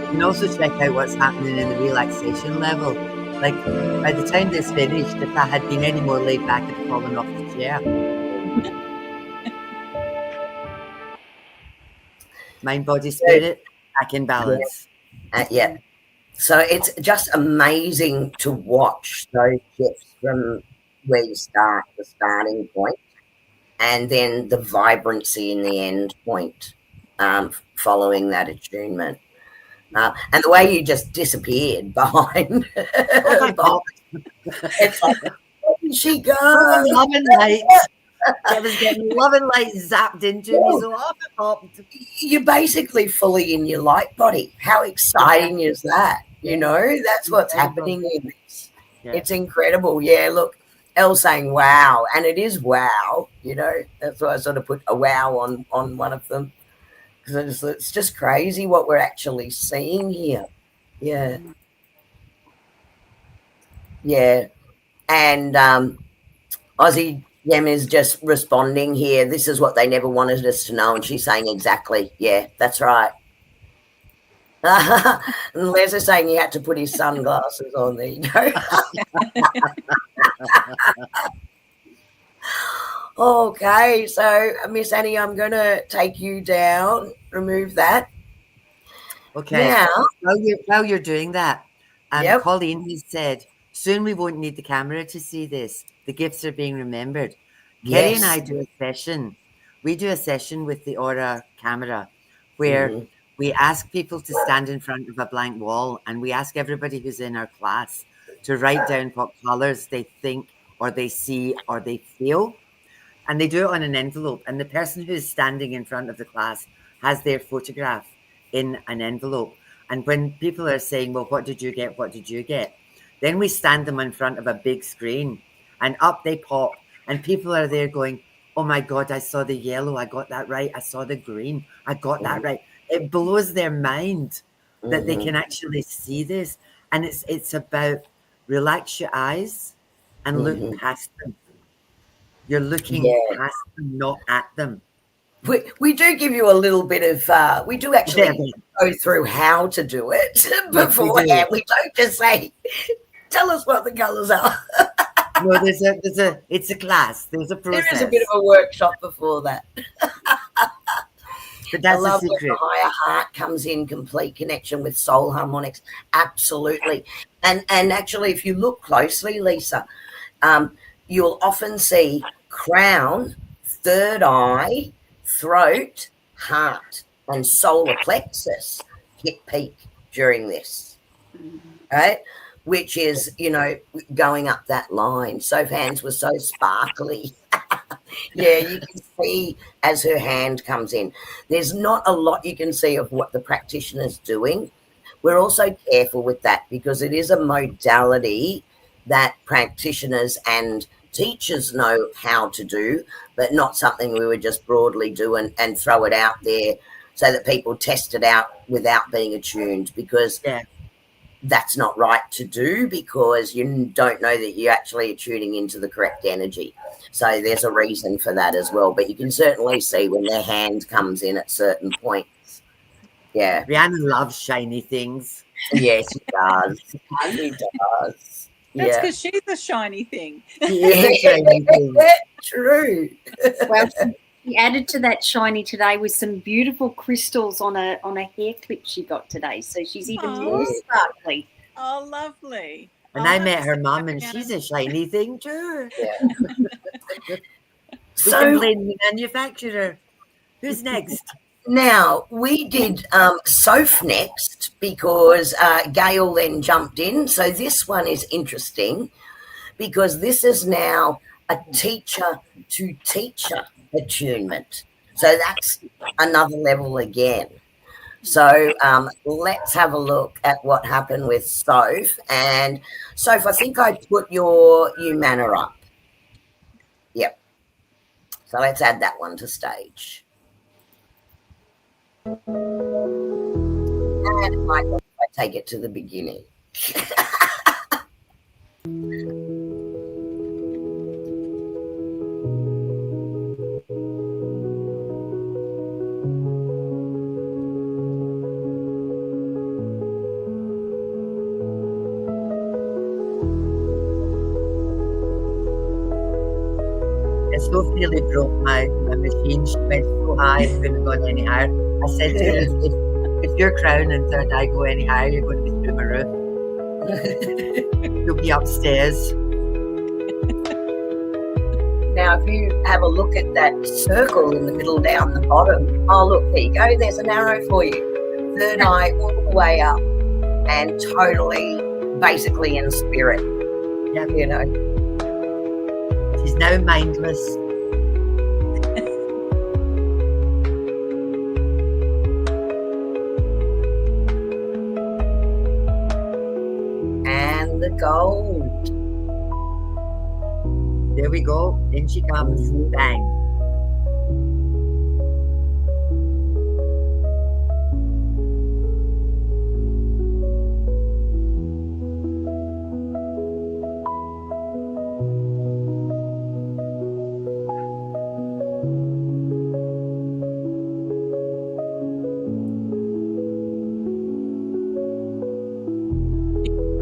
You can also check out what's happening in the relaxation level. Like, by the time this finished, if I had been any more laid back, I'd have fallen off the chair. Mind, body, spirit, back in balance. Yeah. So it's just amazing to watch those shifts from where you start, the starting point, and then the vibrancy in the end point following that attunement. And the way you just disappeared behind. It's like, where did she go? Love and light. I was getting love and light zapped into me, so off it popped. You're basically fully in your light body. How exciting is that? You know, that's what's happening in this. Yeah. It's incredible. Yeah, look, Elle saying wow, and it is wow. You know, that's why I sort of put a wow on one of them, because it's just crazy what we're actually seeing here. Yeah. Yeah. And Aussie Yem is just responding here. This is what they never wanted us to know. And she's saying exactly. Yeah, that's right. And Les is saying he had to put his sunglasses on. There you go. Okay, so Miss Annie, I'm going to take you down. Remove that. Okay. Now, while you're doing that, Colleen has said, soon we won't need the camera to see this. The gifts are being remembered. Kerrie and I do a session. We do a session with the Aura camera where we ask people to stand in front of a blank wall, and we ask everybody who's in our class to write down what colors they think or they see or they feel. And they do it on an envelope. And the person who's standing in front of the class has their photograph in an envelope. And when people are saying, well, what did you get? What did you get? Then we stand them in front of a big screen and up they pop. And people are there going, oh my God, I saw the yellow. I got that right. I saw the green. I got that right. It blows their mind that they can actually see this. And it's about relax your eyes and look past them. You're looking past them, not at them. We do give you a little bit of, we do actually go through how to do it beforehand. We don't just say, tell us what the colours are. No, it's a class. There's a process. There is a bit of a workshop before that. But that's I love the secret. When the higher heart comes in, complete connection with soul harmonics. Absolutely. And actually, if you look closely, Lisa, you'll often see crown, third eye, throat, heart, and solar plexus hit peak during this, right? Which is, you know, going up that line. Soph's hands were so sparkly. Yeah, you can see as her hand comes in. There's not a lot you can see of what the practitioner's doing. We're also careful with that because it is a modality that practitioners and teachers know how to do, but not something we would just broadly do and throw it out there so that people test it out without being attuned, because that's not right to do, because you don't know that you're actually tuning into the correct energy. So there's a reason for that as well. But you can certainly see when their hand comes in at certain points. Yeah. Rihanna loves shiny things. Yes, she does. She does. That's because she's a shiny thing. Yeah, true. Well, she added to that shiny today with some beautiful crystals on a hair clip she got today. So she's even more sparkly. Oh, lovely. And I met her mum, and she's a shiny thing too. Yeah. We can blame the manufacturer. Who's next? Now, we did Soph next because Gayle then jumped in. So this one is interesting because this is now a teacher to teacher attunement. So that's another level again. So let's have a look at what happened with Soph. And Soph, I think I put your Umana up. Yep. So let's add that one to stage. And it might help if I take it to the beginning. Sophia nearly broke my machine. She went so high, it couldn't have gone any higher. I said to her, if your crown and third eye go any higher, you're going to be through my roof. You'll be upstairs. Now, if you have a look at that circle in the middle down the bottom, oh, look, there you go. There's an arrow for you. Third eye all the way up and totally, basically in spirit. Yeah, you know. She's now mindless. And the gold. There we go. In she comes. Bang.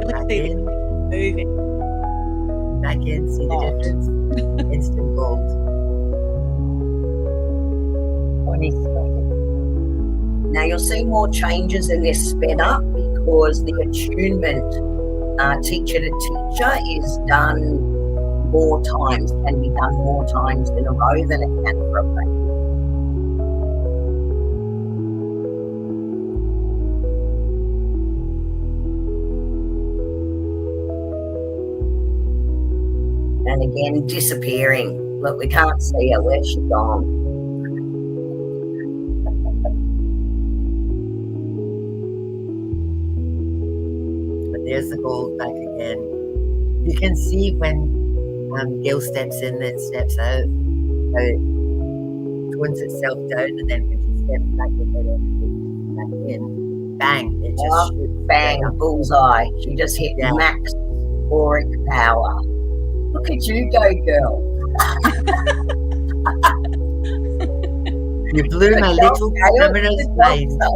Back in. Moving. Back in. See the difference? Instant gold. 20 seconds. Now you'll see more changes in this sped up because the attunement teacher to teacher is done more times, can be done more times in a row than it can for a practice. And again, disappearing. Look, we can't see her. Where's she gone? But there's the gold back again. You can see when Gayle steps in, then steps out, how it tones itself down, and then when she steps back with her energy back in, bang, it just shoots bang, straight up. bullseye. She just hit max auric power. Look at you go, girl. You blew my little camera's mind. So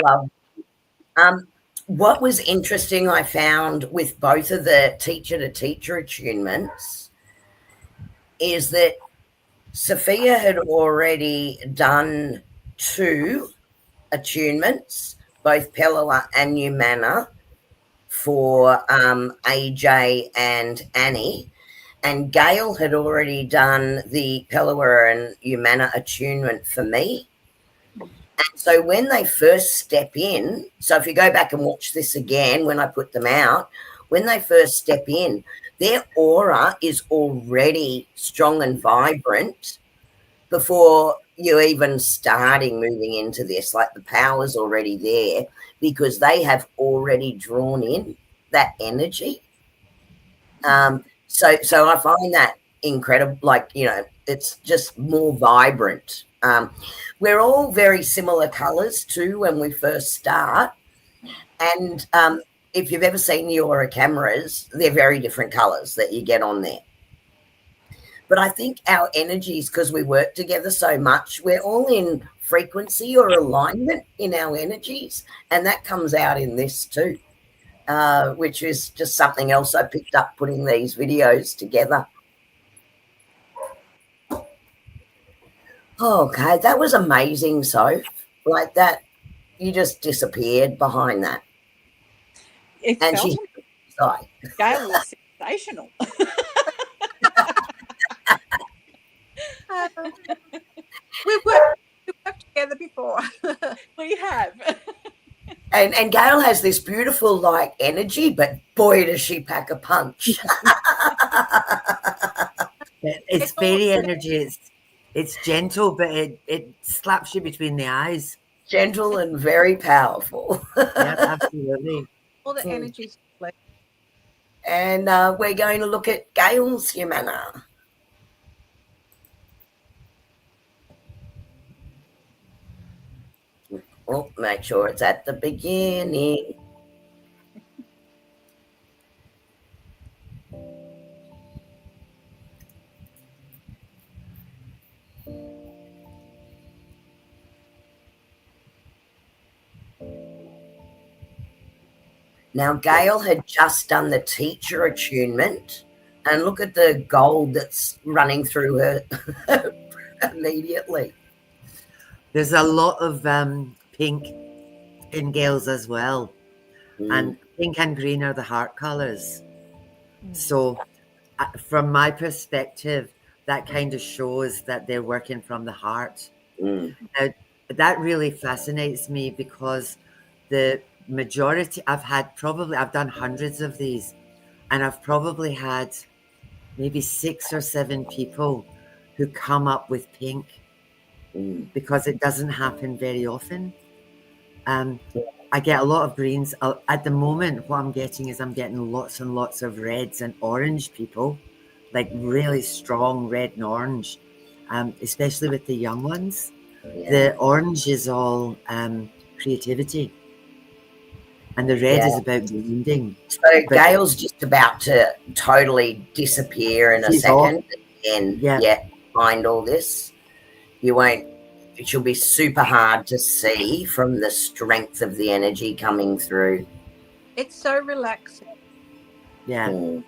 lovely. What was interesting, I found with both of the teacher to teacher attunements is that Sophia had already done 2 attunements, both Pellowah and Umana, for AJ and Annie. And Gayle had already done the Pellowah and Umana attunement for me. And so when they first step in, so if you go back and watch this again, when I put them out, when they first step in, their aura is already strong and vibrant before you're even starting moving into this. Like the power's already there because they have already drawn in that energy. So I find that incredible. Like, you know, it's just more vibrant. We're all very similar colours too when we first start. And if you've ever seen the aura cameras, they're very different colours that you get on there. But I think our energies, because we work together so much, we're all in frequency or alignment in our energies, and that comes out in this too, which is just something else I picked up putting these videos together. Okay, that was amazing, Soph. Like that, you just disappeared behind that. It And felt she, like Gayle was sensational. We've worked together before. We have. and Gayle has this beautiful like energy, but boy, does she pack a punch. It's fairy energy. It's gentle, but it slaps you between the eyes. Gentle and very powerful. Yeah, absolutely. All the energies. And we're going to look at Gayle's Umana. Oh, make sure it's at the beginning. Now, Gayle had just done the teacher attunement, and look at the gold that's running through her immediately. There's a lot of pink in Gayle's as well. And pink and green are the heart colours. So from my perspective, that kind of shows that they're working from the heart. Now, that really fascinates me because the majority I've done hundreds of these, and I've probably had maybe 6 or 7 people who come up with pink because it doesn't happen very often. I get a lot of greens. At the moment, what I'm getting lots and lots of reds and orange people, like really strong red and orange, especially with the young ones. Yeah. The orange is all creativity, and the red is about blending. So Gayle's just about to totally disappear in a second. And behind all this, she'll be super hard to see from the strength of the energy coming through. It's so relaxing. Yeah.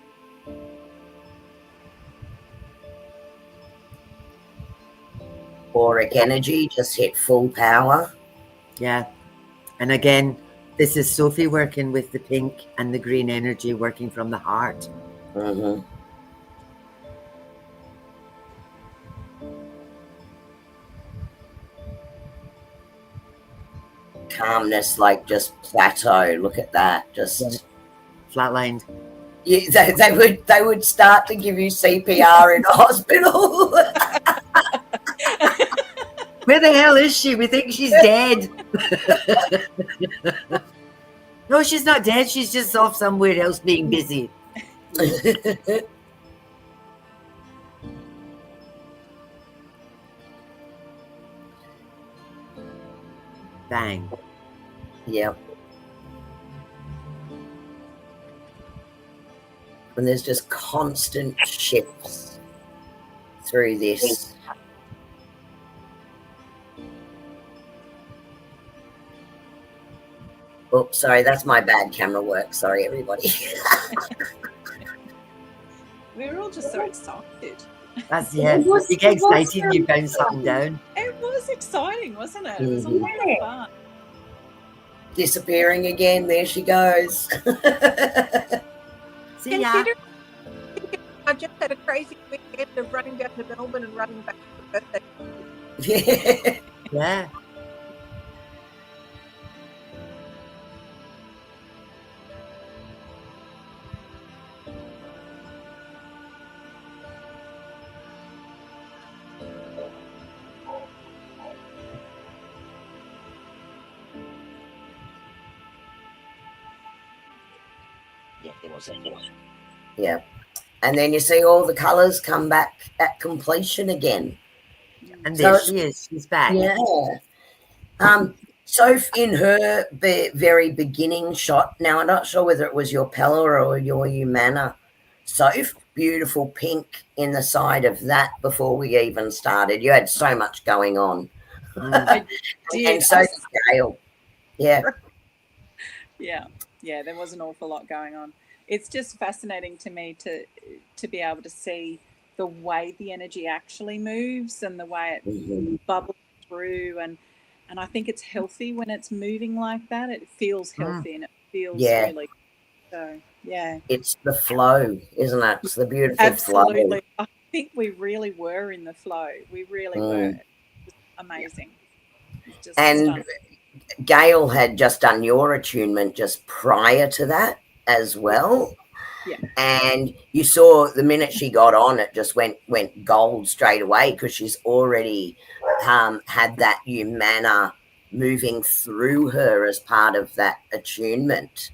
Auric energy just hit full power. Yeah. And again, this is Sophie working with the pink and the green energy working from the heart. Calmness, like just plateau. Look at that, just flatlined. Yeah, they would start to give you CPR in a hospital. Where the hell is she? We think she's dead. No, she's not dead. She's just off somewhere else being busy. Bang. Yep. And there's just constant shifts through this. Oh, sorry, that's my bad camera work. Sorry, everybody. We were all just so excited. That's you get excited and you bounce up and down. It was exciting, wasn't it? It was a lot of fun. Disappearing again. There she goes. See ya. I just had a crazy weekend of running down to Melbourne and running back to the birthday. Yeah. Yeah. And then you see all the colours come back at completion again. And there she is. She's back. Yeah. So in her very beginning shot, now I'm not sure whether it was your Pellowah or your Umana, Soph, beautiful pink in the side of that before we even started. You had so much going on. I did. And so did Gayle. Yeah. Yeah, there was an awful lot going on. It's just fascinating to me to be able to see the way the energy actually moves and the way it bubbles through, and I think it's healthy when it's moving like that. It feels healthy and it feels really so. Yeah, it's the flow, isn't it? It's the beautiful absolutely. flow. I think we really were in the flow. We really were. It was amazing. Just And stunning. Gayle had just done your attunement just prior to that as well. Yeah. And you saw the minute she got on, it just went gold straight away, because she's already had that Umana moving through her as part of that attunement.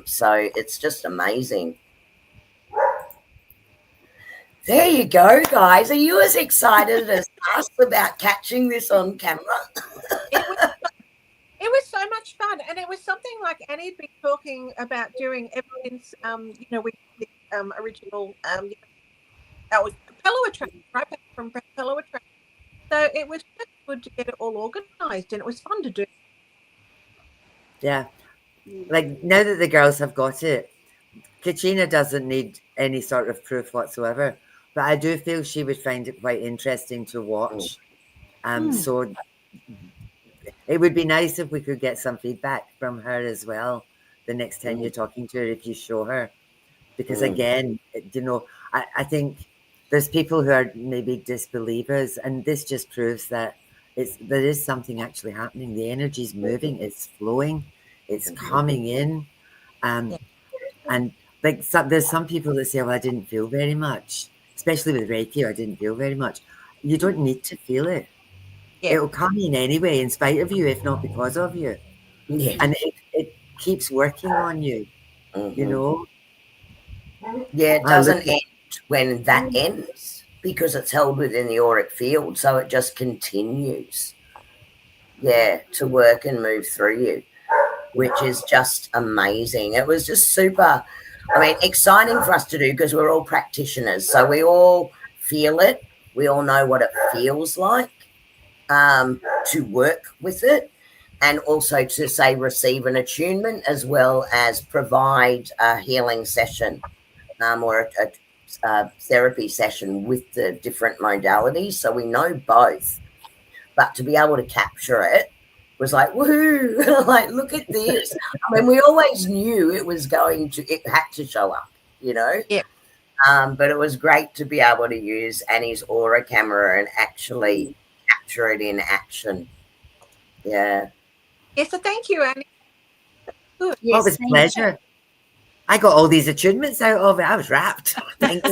So it's just amazing. There you go, guys. Are you as excited as us about catching this on camera? It was so much fun, and it was something like Annie'd been talking about doing ever since we did the original that was Pellowah training, right? From Pellowah training. So it was just good to get it all organised, and it was fun to do. Yeah. Like, now that the girls have got it, Katrina doesn't need any sort of proof whatsoever, but I do feel she would find it quite interesting to watch. So it would be nice if we could get some feedback from her as well the next time you're talking to her, if you show her. Because again, I think there's people who are maybe disbelievers, and this just proves that there is something actually happening. The energy's moving, it's flowing, it's coming in. And like there's some people that say, well, I didn't feel very much, especially with Reiki, I didn't feel very much. You don't need to feel it. It'll come in anyway, in spite of you, if not because of you. And it keeps working on you, you know. Yeah, it doesn't end when that ends, because it's held within the auric field, so it just continues, to work and move through you, which is just amazing. It was just super, exciting for us to do, because we're all practitioners, so we all feel it. We all know what it feels like to work with it, and also to, say, receive an attunement, as well as provide a healing session or a therapy session with the different modalities. So we know both, but to be able to capture it was like, woohoo, like, look at this. We always knew it had to show up, you know? Yeah. But it was great to be able to use Annie's aura camera and actually capture it in action. Yeah. So thank you, Annie. Good. Yes, it was a pleasure. I got all these attunements out of it. I was wrapped. Thanks.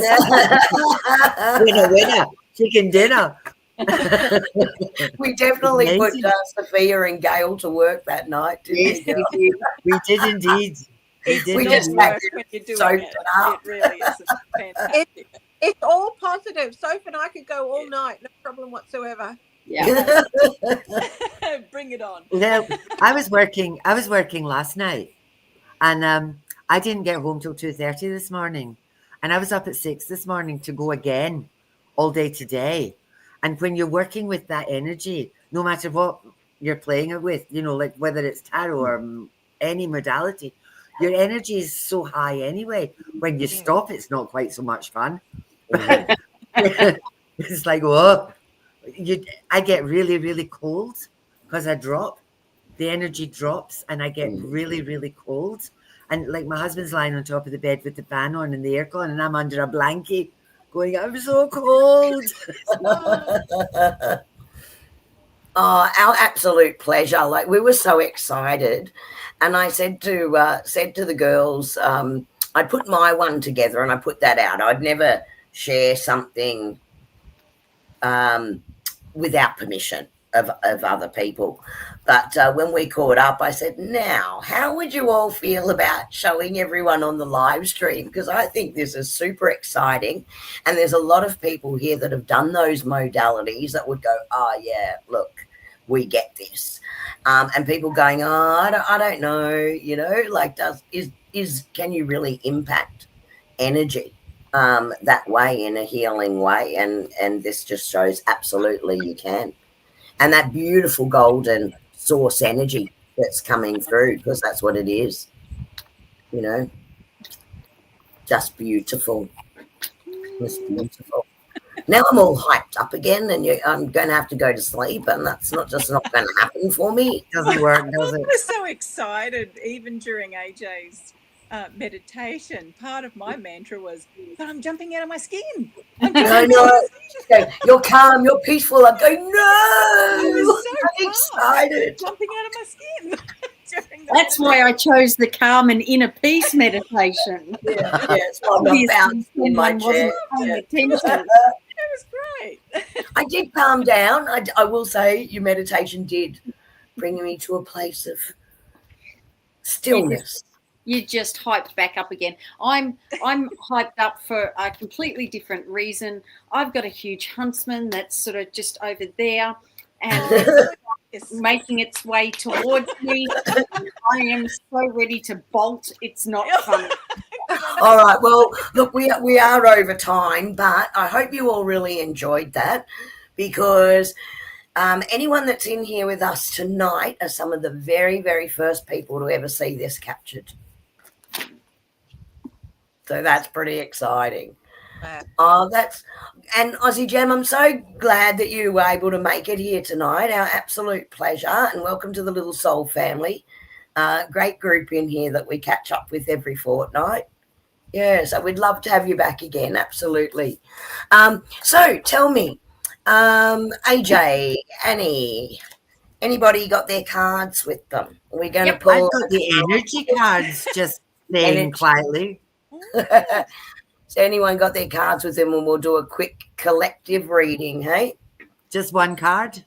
Winner. Chicken dinner. We definitely put Sophia and Gayle to work that night, didn't we? We did indeed. We just had to soak it up. It really is fantastic. It's all positive. Soph and I could go all night, no problem whatsoever. Yeah. Bring it on. Now, I was working last night, and I didn't get home till 2:30 this morning, and I was up at 6 this morning to go again all day today. And when you're working with that energy, no matter what you're playing it with, like whether it's tarot or any modality, your energy is so high anyway. When you stop, it's not quite so much fun. But it's like, whoa. I get really, really cold because I drop. The energy drops and I get really, really cold. And like, my husband's lying on top of the bed with the fan on and the aircon, and I'm under a blanket going, I'm so cold. Oh, our absolute pleasure. Like, we were so excited. And I said to the girls, I put my one together and I put that out. I'd never share something without permission of other people. But when we caught up, I said, now, how would you all feel about showing everyone on the live stream? Because I think this is super exciting. And there's a lot of people here that have done those modalities that would go, oh, yeah, look, we get this. And people going, oh, I don't know, like, can you really impact energy? that way, in a healing way. And this just shows absolutely you can. And that beautiful golden source energy that's coming through, because that's what it is, you know, just beautiful. Just beautiful. Now I'm all hyped up again, and I'm going to have to go to sleep, and that's not going to happen for me. It doesn't work, does I it? was so excited, even during AJ's meditation. Part of my mantra was, but I'm jumping out of my skin. I know. You're calm, you're peaceful. I'm going, no! I was so I'm excited. jumping out of my skin. That's why I chose the calm and inner peace meditation. Yeah, it's why I'm not bouncing in my chair. It was great. I did calm down. I will say your meditation did bring me to a place of stillness. You just hyped back up again. I'm hyped up for a completely different reason. I've got a huge huntsman that's sort of just over there and it's making its way towards me. I am so ready to bolt. It's not funny. All right. Well, look, we are over time, but I hope you all really enjoyed that, because anyone that's in here with us tonight are some of the very, very first people to ever see this captured. So that's pretty exciting. Wow. And Aussie Gem, I'm so glad that you were able to make it here tonight. Our absolute pleasure, and welcome to the Little Soul family. Great group in here that we catch up with every fortnight. Yeah, so we'd love to have you back again, absolutely. So tell me, AJ, Annie, anybody got their cards with them? Are we going to pull? I've got the energy cards just staying quietly. So anyone got their cards with them, and we'll do a quick collective reading, hey? Just one card?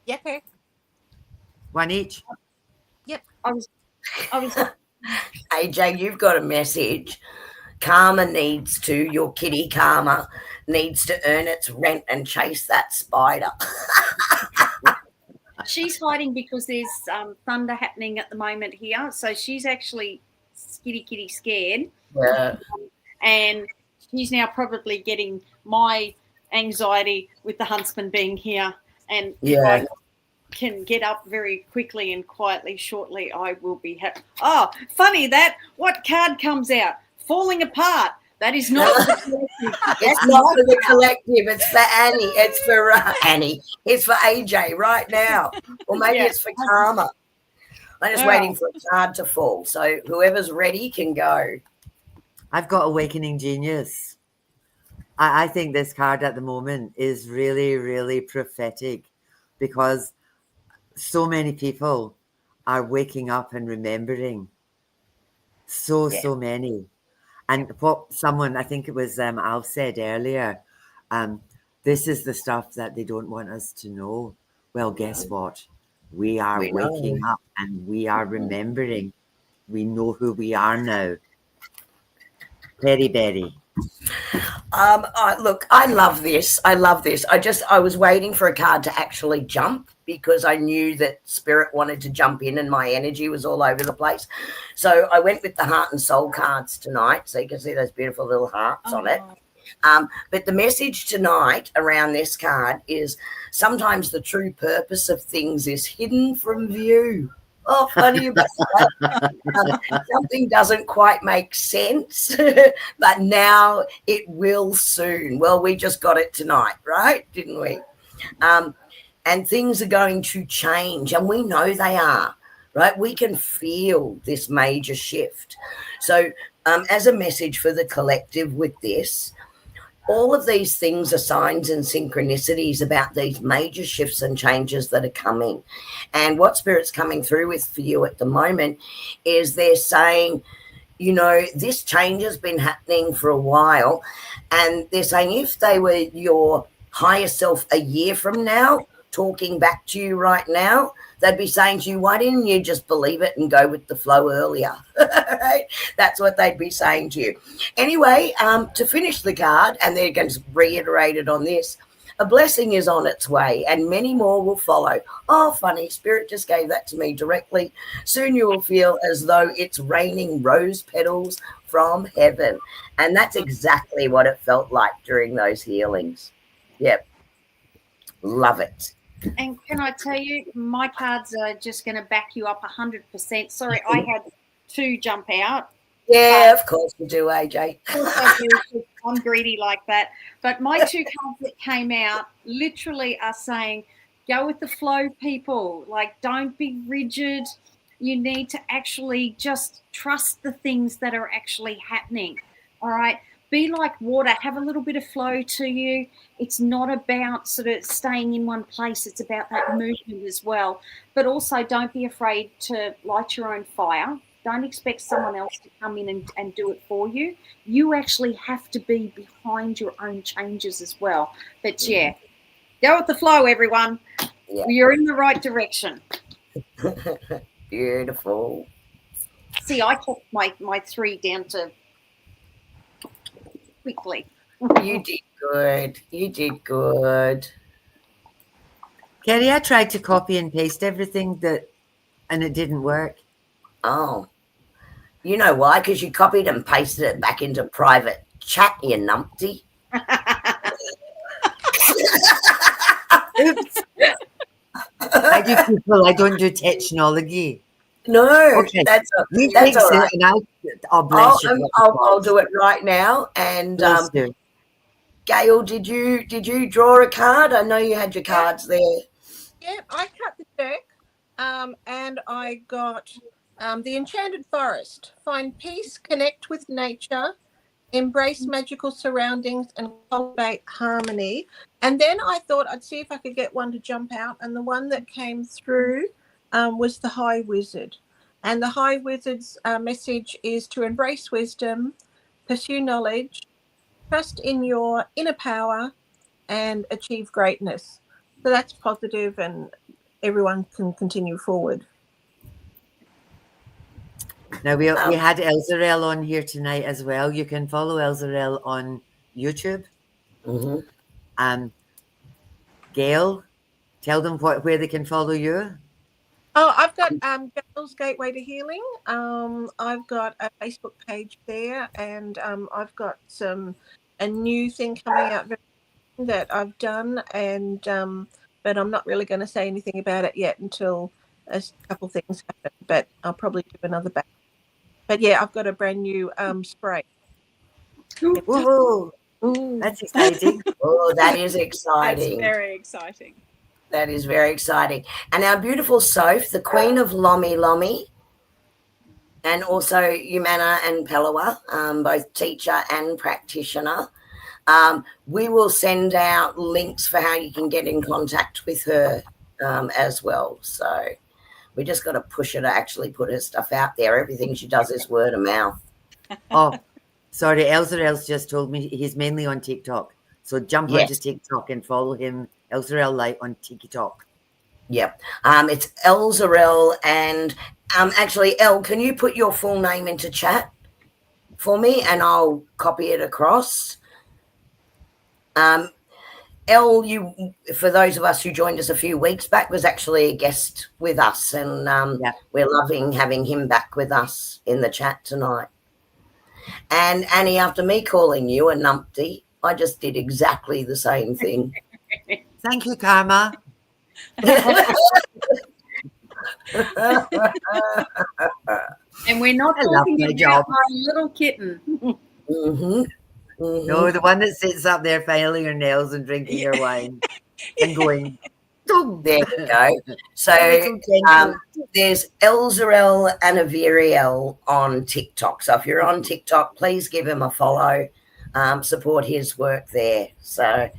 Yep. One each? Yep. I was AJ, you've got a message. Your kitty Karma needs to earn its rent and chase that spider. She's hiding because there's thunder happening at the moment here. So she's actually kitty scared. Yeah. And she's now probably getting my anxiety with the huntsman being here. And if I can get up very quickly and quietly shortly, I will be happy. Oh, funny that. What card comes out? Falling apart. That is not It's not for the collective. It's for Annie. It's for Annie. It's for AJ right now. Or maybe it's for Karma. I'm just waiting for a card to fall. So whoever's ready can go. I've got Awakening Genius. I think this card at the moment is really, really prophetic, because so many people are waking up and remembering. So many. And what someone, I think it was Alf said earlier, this is the stuff that they don't want us to know. Well, guess what? We are waking up and we are remembering. We know who we are now. Berry. Look, I love this. I was waiting for a card to actually jump, because I knew that Spirit wanted to jump in and my energy was all over the place. So I went with the Heart and Soul cards tonight, so you can see those beautiful little hearts on it. But the message tonight around this card is sometimes the true purpose of things is hidden from view. Oh, funny about that. Something doesn't quite make sense, but now it will soon. Well, we just got it tonight, right? Didn't we? And things are going to change, and we know they are, right? We can feel this major shift. So as a message for the collective with this, all of these things are signs and synchronicities about these major shifts and changes that are coming. And what Spirit's coming through with for you at the moment is they're saying, you know, this change has been happening for a while. And they're saying if they were your higher self a year from now, talking back to you right now, they'd be saying to you, why didn't you just believe it and go with the flow earlier? Right? That's what they'd be saying to you. Anyway, to finish the card, and they're going to reiterate it on this, A blessing is on its way, and many more will follow. Oh, funny, Spirit just gave that to me directly. Soon you will feel as though it's raining rose petals from heaven. And that's exactly what it felt like during those healings. Yep. Love it. And can I tell you, my cards are just going to back you up 100%. Sorry, I had 2 jump out. Yeah, of course you do, AJ. I'm greedy like that. But my 2 cards that came out literally are saying, go with the flow, people. Like, don't be rigid. You need to actually just trust the things that are actually happening. All right. Be like water. Have a little bit of flow to you. It's not about sort of staying in one place. It's about that movement as well. But also don't be afraid to light your own fire. Don't expect someone else to come in and do it for you. You actually have to be behind your own changes as well. But yeah, go with the flow, everyone. Yeah. You're in the right direction. Beautiful. See, I kept my 3 down to quickly. You did good. You did good. Kerrie, I tried to copy and paste everything and it didn't work. Oh. You know why? Because you copied and pasted it back into private chat, you numpty. Oops. I do people, I don't do technology. No, Okay. that's You that's fix all right. it and I'll bless you. I'll do it right now. And Please do. Gayle, did you draw a card? I know you had your cards there. Yeah, I cut the deck, and I got the Enchanted Forest. Find peace, connect with nature, embrace magical surroundings, and cultivate harmony. And then I thought I'd see if I could get one to jump out, and the one that came through was the High Wizard. And the High Wizard's message is to embrace wisdom, pursue knowledge, trust in your inner power, and achieve greatness. So that's positive, and everyone can continue forward. Now we had Elzarel on here tonight as well. You can follow Elzarel on YouTube. Mm-hmm. Gayle, tell them where they can follow you. Oh, I've got Gayle's Gateway to Healing. I've got a Facebook page there, and I've got a new thing coming out that I've done, and but I'm not really going to say anything about it yet until a couple things happen. But I'll probably do another batch. But yeah, I've got a brand new spray. Woohoo! That's exciting. Oh, that is That's exciting. very exciting. That is very exciting. And our beautiful Soph, the Queen of Lomi, and also Umana and Pellowah, both teacher and practitioner. We will send out links for how you can get in contact with her as well. So we just got to push her to actually put her stuff out there. Everything she does is word of mouth. Oh, sorry, Elzarel's just told me he's mainly on TikTok. So jump onto TikTok and follow him, Elzarel Light, on TikTok. Yep. It's Elzarel, and actually, El, can you put your full name into chat for me, and I'll copy it across. El, you, for those of us who joined us a few weeks back, was actually a guest with us, and we're loving having him back with us in the chat tonight. And Annie, after me calling you a numpty, I just did exactly the same thing. Thank you, Karma. And we're not talking about my little kitten. Mm-hmm. Mm-hmm. No, the one that sits up there filing her nails and drinking her wine and going, there you go. So there's Elzarel and Aviriel on TikTok. So if you're on TikTok, please give him a follow. Support his work there. So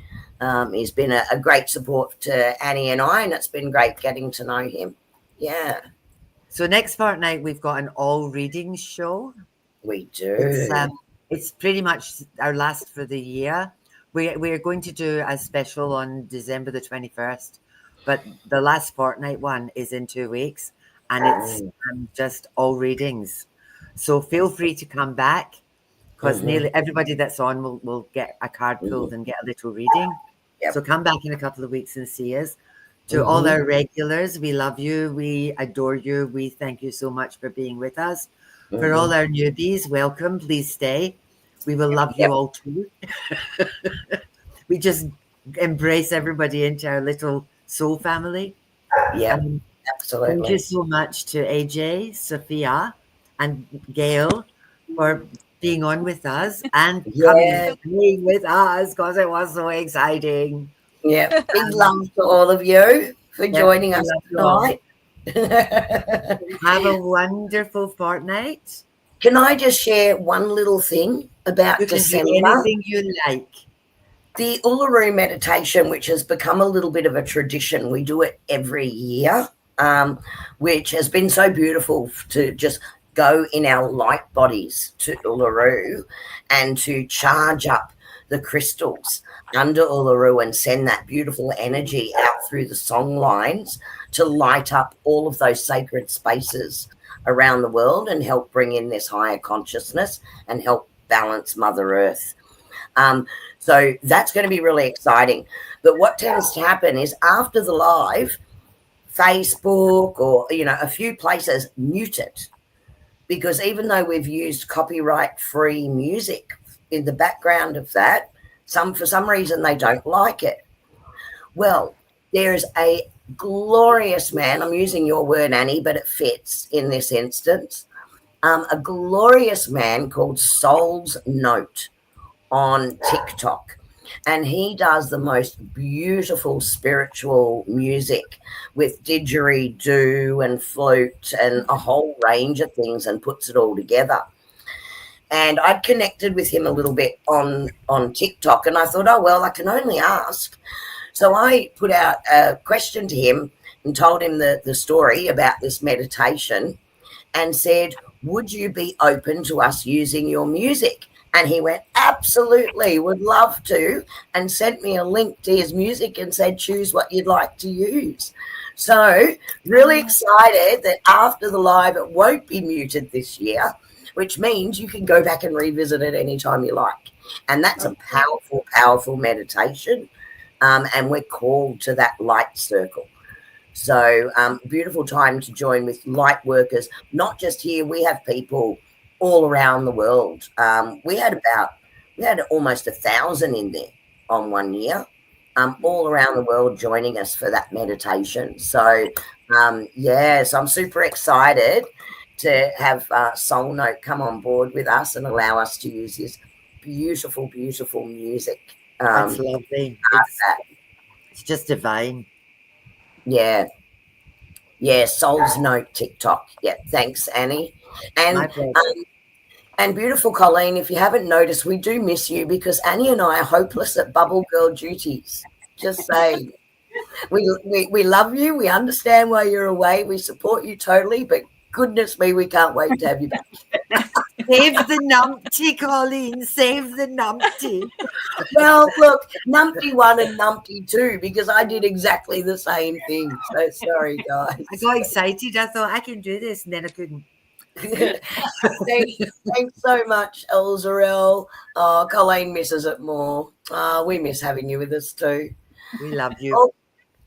he's been a great support to Annie and I, and it's been great getting to know him. Yeah. So next fortnight, we've got an all readings show. We do. It's pretty much our last for the year. We're going to do a special on December the 21st, but the last fortnight one is in 2 weeks, and it's just all readings. So feel free to come back, because nearly everybody that's on will get a card pulled and get a little reading. Yep. So come back in a couple of weeks and see us. To all our regulars, we love you. We adore you. We thank you so much for being with us. For all our newbies, welcome. Please stay. We will love you all too. We just embrace everybody into our little soul family. Yeah, Thank absolutely. you so much to AJ, Sophia, and Gayle for being on with us and coming playing with us because it was so exciting. Yeah, big love to all of you for joining we us love you all. tonight. Have a wonderful fortnight. Can I just share one little thing about You can December? do anything you like. The Uluru meditation, which has become a little bit of a tradition, we do it every year, which has been so beautiful to just go in our light bodies to Uluru and to charge up the crystals under Uluru and send that beautiful energy out through the song lines to light up all of those sacred spaces around the world and help bring in this higher consciousness and help balance Mother Earth. So that's going to be really exciting. But what tends to happen is after the live, Facebook or, a few places mute it, because even though we've used copyright-free music in the background of that, for some reason they don't like it. Well, there's a glorious man, I'm using your word, Annie, but it fits in this instance, a glorious man called Soul's Note on TikTok. And he does the most beautiful spiritual music with didgeridoo and flute and a whole range of things and puts it all together. And I'd connected with him a little bit on TikTok, and I thought, oh, well, I can only ask. So I put out a question to him and told him the story about this meditation and said, would you be open to us using your music? And he went, absolutely, would love to, and sent me a link to his music and said, choose what you'd like to use. So really excited that after the live, it won't be muted this year, which means you can go back and revisit it anytime you like. And that's a powerful, powerful meditation. And we're called to that light circle. So beautiful time to join with light workers, not just here. We have people all around the world. We had almost 1,000 in there on one year, all around the world joining us for that meditation. So, so I'm super excited to have Soul Note come on board with us and allow us to use his beautiful, beautiful music. That's lovely. It's just divine. Yeah, Soul's Note TikTok. Yeah, thanks, Annie. And beautiful Colleen, if you haven't noticed, we do miss you because Annie and I are hopeless at bubble girl duties. Just saying. We love you. We understand why you're away. We support you totally, but goodness me, we can't wait to have you back. Save the numpty, Colleen. Save the numpty. Well, look, numpty 1 and numpty 2, because I did exactly the same thing. So sorry, guys. I got excited. I thought I can do this, and then I couldn't. Thanks so much, Elzarel. Colleen misses it more. We miss having you with us too. We love you.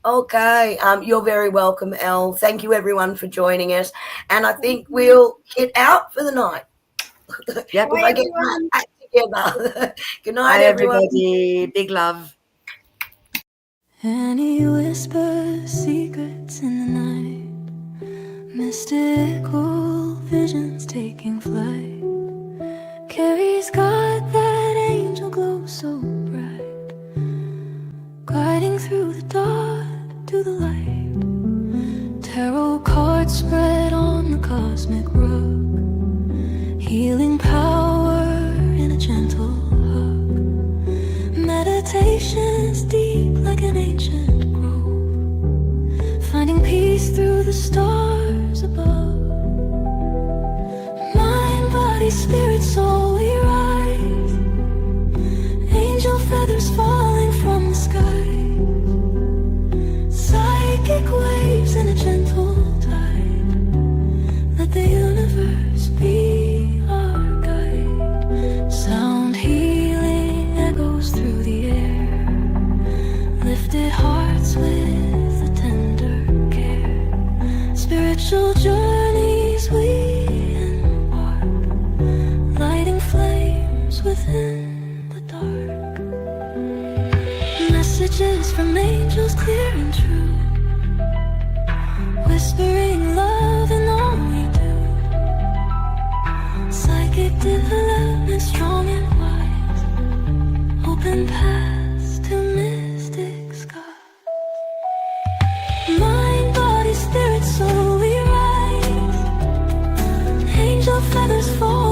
Okay, you're very welcome, Elle. Thank you, everyone, for joining us. And I think we'll get out for the night. Yep. If I get back together. Good night, Bye, everyone. everybody. Big love. And he whispers secrets in the night, mystical visions taking flight. Kerrie's got that angel glow so bright, gliding through the dark to the light. Tarot cards spread on the cosmic rug, healing power in a gentle hug. Meditations deep like an ancient grove, finding peace through the stars above. Mind, body, spirit, soul, we rise, angel feathers falling from the sky, psychic waves in a gentle tide. Let the universe be our guide. Sound healing echoes through the air, within the dark. Messages from angels clear and true, whispering love in all we do. Psychic development strong and wise, open paths to mystic skies. Mind, body, spirit, soul, we rise. Angel feathers fall